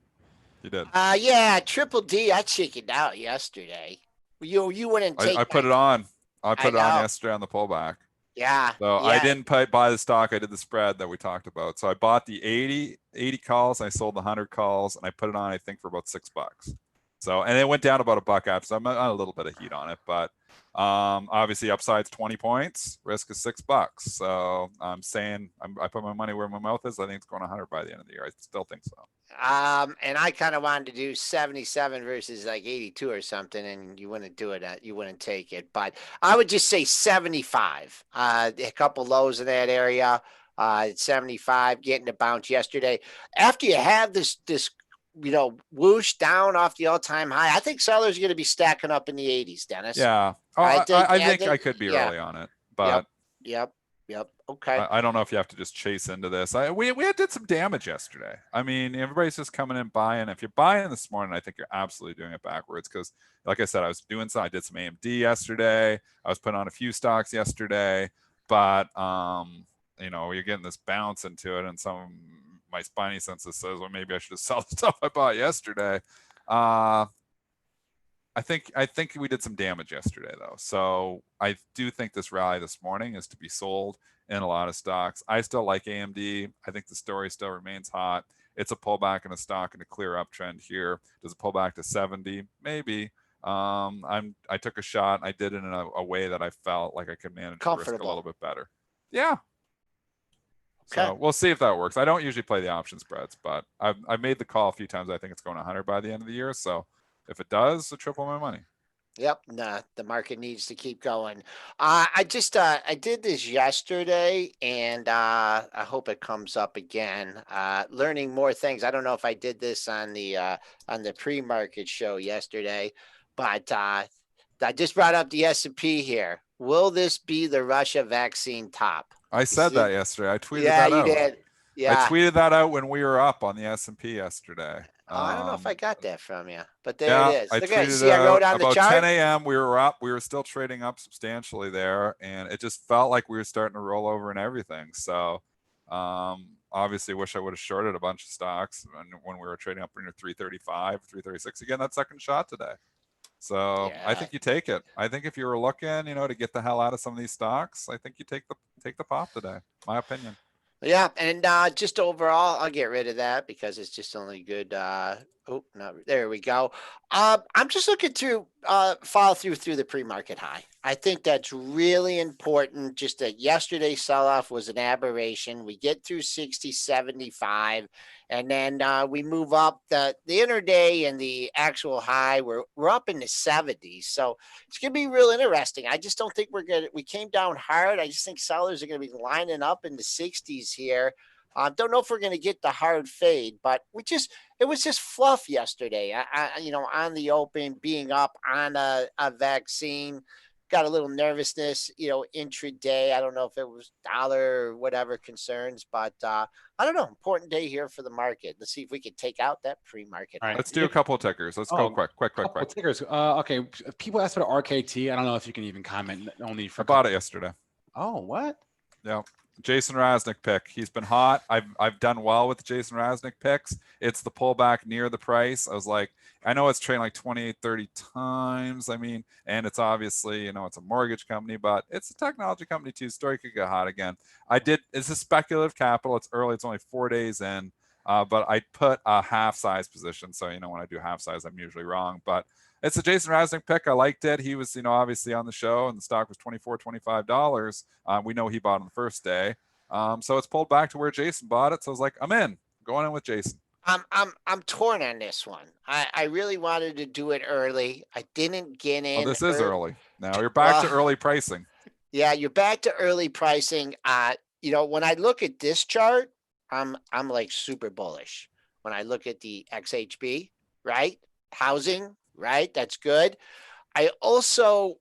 S3: You did.
S2: Yeah, Triple D. I chickened out yesterday. You wouldn't take.
S3: I put it on. I put it on yesterday on the pullback.
S2: Yeah.
S3: So
S2: yeah.
S3: I didn't buy the stock. I did the spread that we talked about. So I bought the 80 calls. I sold the 100 calls, and I put it on, I think, for about $6. So, and it went down about $1 after. So I'm on a little bit of heat on it, but obviously upside's 20 points, risk is $6. So I'm saying I put my money where my mouth is. I think it's going 100 by the end of the year. I still think so.
S2: And I kind of wanted to do 77 versus like 82 or something, and you wouldn't do it. You wouldn't take it, but I would just say 75. A couple lows in that area. 75, getting a bounce yesterday. After you have this whoosh down off the all-time high, I think sellers are going to be stacking up in the 80s, Dennis.
S3: Yeah. Oh, I think I could be early on it, but
S2: Yep. Okay.
S3: I don't know if you have to just chase into this. We did some damage yesterday. I mean, everybody's just coming in buying. If you're buying this morning, I think you're absolutely doing it backwards, because like I said, I did some AMD yesterday. I was putting on a few stocks yesterday, but you're getting this bounce into it, and my spiny senses says, well, maybe I should have sold the stuff I bought yesterday. I think we did some damage yesterday, though. So I do think this rally this morning is to be sold in a lot of stocks. I still like AMD. I think the story still remains hot. It's a pullback in a stock and a clear uptrend here. Does it pull back to 70? Maybe. I took a shot. I did it in a way that I felt like I could manage the risk a little bit better. Yeah. Okay. So we'll see if that works. I don't usually play the option spreads, but I've made the call a few times. I think it's going 100 by the end of the year. So if it does, I'll triple my money.
S2: Yep. Nah, the market needs to keep going. I did this yesterday, and I hope it comes up again. Learning more things. I don't know if I did this on the pre-market show yesterday, but I just brought up the S&P here. Will this be the Russia vaccine top?
S3: I said that yesterday. I tweeted that out. Yeah, you did. Yeah. I tweeted that out when we were up on the S&P yesterday.
S2: I don't know if I got that from you, but there it is.
S3: I tweeted I wrote on about the chart. 10 a.m. We were up. We were still trading up substantially there, and it just felt like we were starting to roll over and everything. So Obviously, wish I would have shorted a bunch of stocks when we were trading up near 335, 336. Again, that second shot today. So
S2: Yeah.
S3: I think you take it. I think if you were looking, to get the hell out of some of these stocks, I think you take the pop today. My opinion.
S2: Yeah, and just overall, I'll get rid of that because it's just only good. Oh, no, there we go. I'm just looking to follow through the pre-market high. I think that's really important. Just that yesterday's sell-off was an aberration. We get through 60, 75, and then we move up the intraday and the actual high. We're up in the 70s, so it's gonna be real interesting. I just don't think we came down hard. I just think sellers are gonna be lining up in the 60s here. Don't know if we're gonna get the hard fade, but it was just fluff yesterday. On the open, being up on a vaccine. Got a little nervousness, intraday. I don't know if it was dollar or whatever concerns, but I don't know. Important day here for the market. Let's see if we can take out that pre-market.
S3: All right, let's do a couple of tickers. Let's go quick.
S1: Tickers. Okay. People asked about RKT. I don't know if you can even comment. Only for
S3: I bought it yesterday.
S1: Oh, what?
S3: Yeah. Jason Raznick pick. He's been hot. I've done well with the Jason Raznick picks. It's the pullback near the price. I was like, I know it's trading like 28, 30 times. And it's obviously, it's a mortgage company, but it's a technology company too. Story could get hot again. It's a speculative capital. It's early. It's only 4 days in, but I put a half size position. So, when I do half size, I'm usually wrong, but it's a Jason Raznick pick. I liked it. He was, obviously on the show, and the stock was $24, $25. We know he bought on the first day. So it's pulled back to where Jason bought it. So I was like, I'm in. Going in with Jason.
S2: I'm torn on this one. I really wanted to do it early. I didn't get in.
S3: Well, this is early. Now you're back to early pricing.
S2: Yeah, you're back to early pricing. When I look at this chart, I'm like super bullish. When I look at the XHB, right? Housing, right? That's good. I also,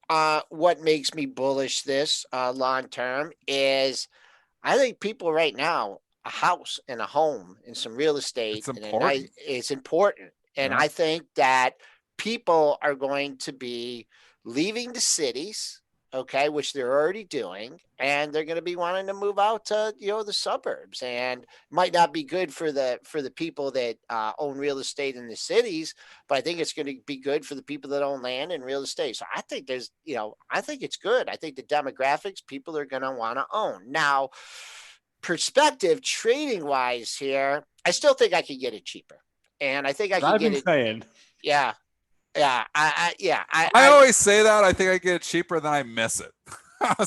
S2: what makes me bullish this long term is I think people right now, a house and a home and some real estate, it's important. And I think that people are going to be leaving the cities, okay, which they're already doing, and they're going to be wanting to move out to, the suburbs, and might not be good for the people that own real estate in the cities, but I think it's going to be good for the people that own land and real estate. So I think I think it's good. I think the demographics, people are going to want to own. Now, perspective trading wise here, I still think I could get it cheaper, and I think I can get it.
S1: Saying.
S2: Yeah. Yeah, I
S3: always say that. I think I get it cheaper than I miss it.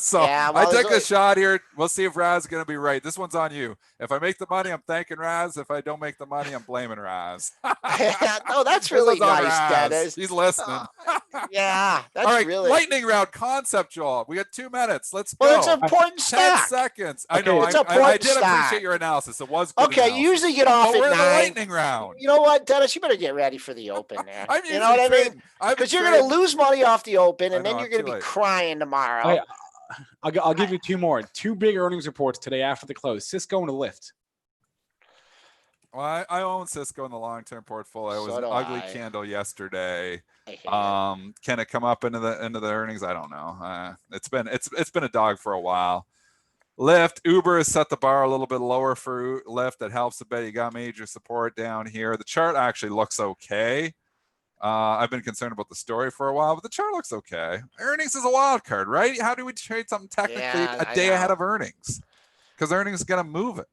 S3: So yeah, well, I took a shot here. We'll see if Raz is going to be right. This one's on you. If I make the money, I'm thanking Raz. If I don't make the money, I'm blaming Raz.
S2: Oh, that's really nice, Dennis.
S3: He's listening.
S2: Yeah, that's
S3: all right,
S2: really
S3: lightning round concept, Joel. We got 2 minutes. Let's go.
S2: Well, it's important
S3: 10
S2: stock.
S3: seconds.
S2: Okay,
S3: I know. I did appreciate your analysis. It was good
S2: okay.
S3: Analysis.
S2: You usually get off at 9.
S3: We're in the lightning round.
S2: You know what, Dennis? You better get ready for the open there.
S3: You know what I mean?
S2: Because you're going to lose money off the open, and then you're going to be crying tomorrow.
S1: I'll give you 2 more. 2 big earnings reports today after the close. Cisco and Lyft.
S3: Well, I own Cisco in the long-term portfolio. It was an ugly candle yesterday. Can it come up into the earnings? I don't know. It's been a dog for a while. Lyft, Uber has set the bar a little bit lower for Lyft. That helps a bit. You got major support down here. The chart actually looks okay. I've been concerned about the story for a while, but the chart looks okay. Earnings is a wild card, right? How do we trade something technically a day ahead of earnings? Because earnings is going to move it.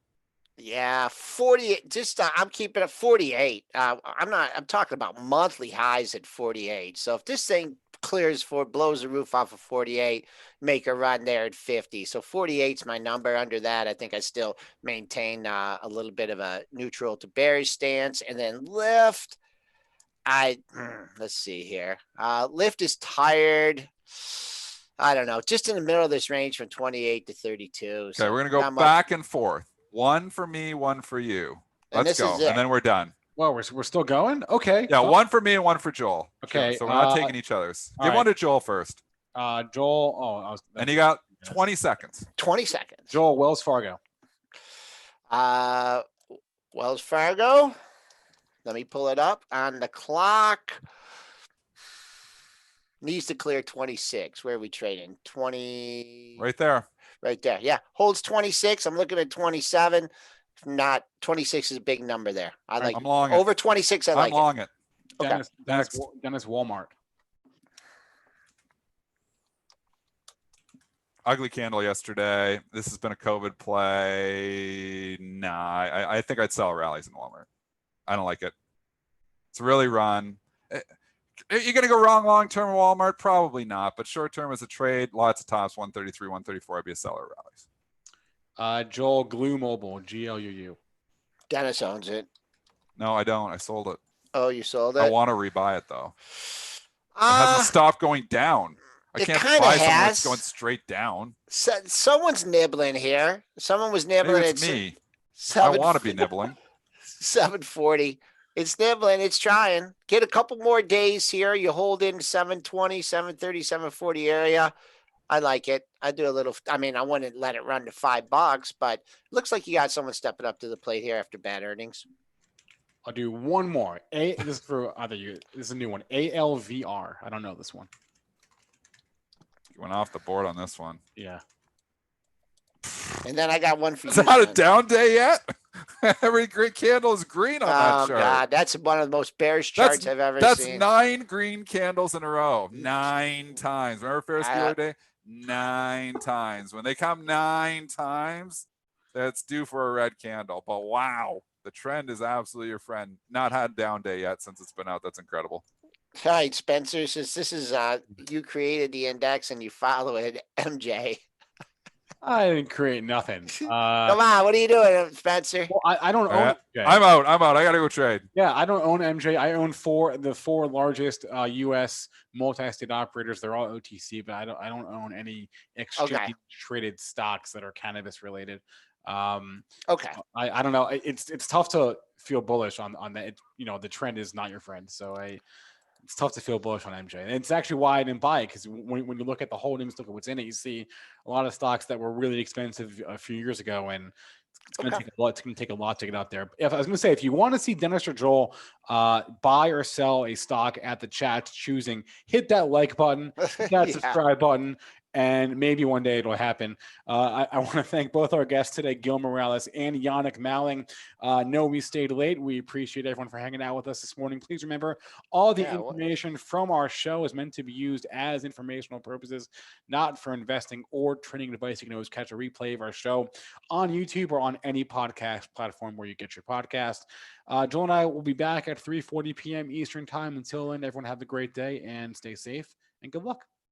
S2: Yeah, 48. Just I'm keeping it 48. I'm talking about monthly highs at 48. So if this thing blows the roof off of 48, make a run there at 50. So 48's my number. Under that, I think I still maintain a little bit of a neutral to bearish stance. And then Lyft. Let's see here. Lyft is tired. I don't know. Just in the middle of this range from 28 to 32.
S3: Okay,
S2: so
S3: we're going to go back and forth. 1 for me, 1 for you. Let's go. And then we're done.
S1: Well, we're still going? Okay.
S3: Yeah, 1 for me and 1 for Joel.
S1: Okay.
S3: So we're not taking each other's. Give one to Joel first.
S1: Joel.
S3: And you got 20 seconds.
S2: 20 seconds.
S1: Joel, Wells Fargo.
S2: Wells Fargo. Let me pull it up on the clock. Needs to clear 26. Where are we trading? 20.
S3: Right there.
S2: Right there. Yeah. Holds 26. I'm looking at 27. Not 26 is a big number there. I like
S3: I'm long
S2: over
S3: it.
S2: 26. I like
S3: I'm long it.
S2: Okay.
S1: Dennis Walmart.
S3: Ugly candle yesterday. This has been a COVID play. Nah, I think I'd sell rallies in Walmart. I don't like it. It's really run. You're going to go wrong long-term Walmart? Probably not. But short-term as a trade, lots of tops, 133, 134. I'd be a seller of rallies.
S1: Joel, Glue Mobile, GLUU.
S2: Dennis owns it.
S3: No, I don't. I sold it.
S2: Oh, you sold it?
S3: I want to rebuy it, though. It hasn't stopped going down. I can't buy something that's going straight down.
S2: Someone's nibbling here. Someone was nibbling.
S3: Maybe it's me. I want to be nibbling.
S2: 740. It's nibbling. It's trying. Get a couple more days here. You hold in 720, 730, 740 area. I like it. I do a little. I mean, I wouldn't let it run to $5, but it looks like you got someone stepping up to the plate here after bad earnings.
S1: I'll do one more. This is for either you. This is a new one. ALVR. I don't know this one.
S3: You went off the board on this one.
S1: Yeah.
S2: And then I got one for you.
S3: Is that a down day yet? Every great candle is green on that chart.
S2: Oh, God. That's one of the most bearish charts I've ever seen.
S3: That's 9 green candles in a row. 9 times. Remember Ferris the other day? 9 times. When they come 9 times, that's due for a red candle. But wow, the trend is absolutely your friend. Not had a down day yet since it's been out. That's incredible.
S2: All right, Spencer, since this is you created the index and you follow it, MJ.
S1: I didn't create nothing.
S2: Come on, what are you doing, Spencer?
S1: Well, I don't own MJ.
S3: I'm out. I gotta go trade.
S1: Yeah, I don't own MJ. I own the four largest U.S. multi-state operators. They're all OTC, but I don't own any exchange traded stocks that are cannabis related.
S2: Okay.
S1: I don't know. It's tough to feel bullish on that. The trend is not your friend. So it's tough to feel bullish on MJ. And it's actually why I didn't buy it, because when you look at the holdings, look at what's in it, you see a lot of stocks that were really expensive a few years ago, and it's going to take a lot. It's going to take a lot to get out there. I was going to say, if you want to see Dennis or Joel buy or sell a stock at the chat choosing, hit that like button, hit that subscribe button. And maybe one day it'll happen. I want to thank both our guests today, Gilmo Morales and Jannick Malling. No, we stayed late. We appreciate everyone for hanging out with us this morning. Please remember, all the information from our show is meant to be used as informational purposes, not for investing or trading advice. You can always catch a replay of our show on YouTube or on any podcast platform where you get your podcast. Joel and I will be back at 3:40 p.m. Eastern time. Until then, everyone have a great day and stay safe and good luck.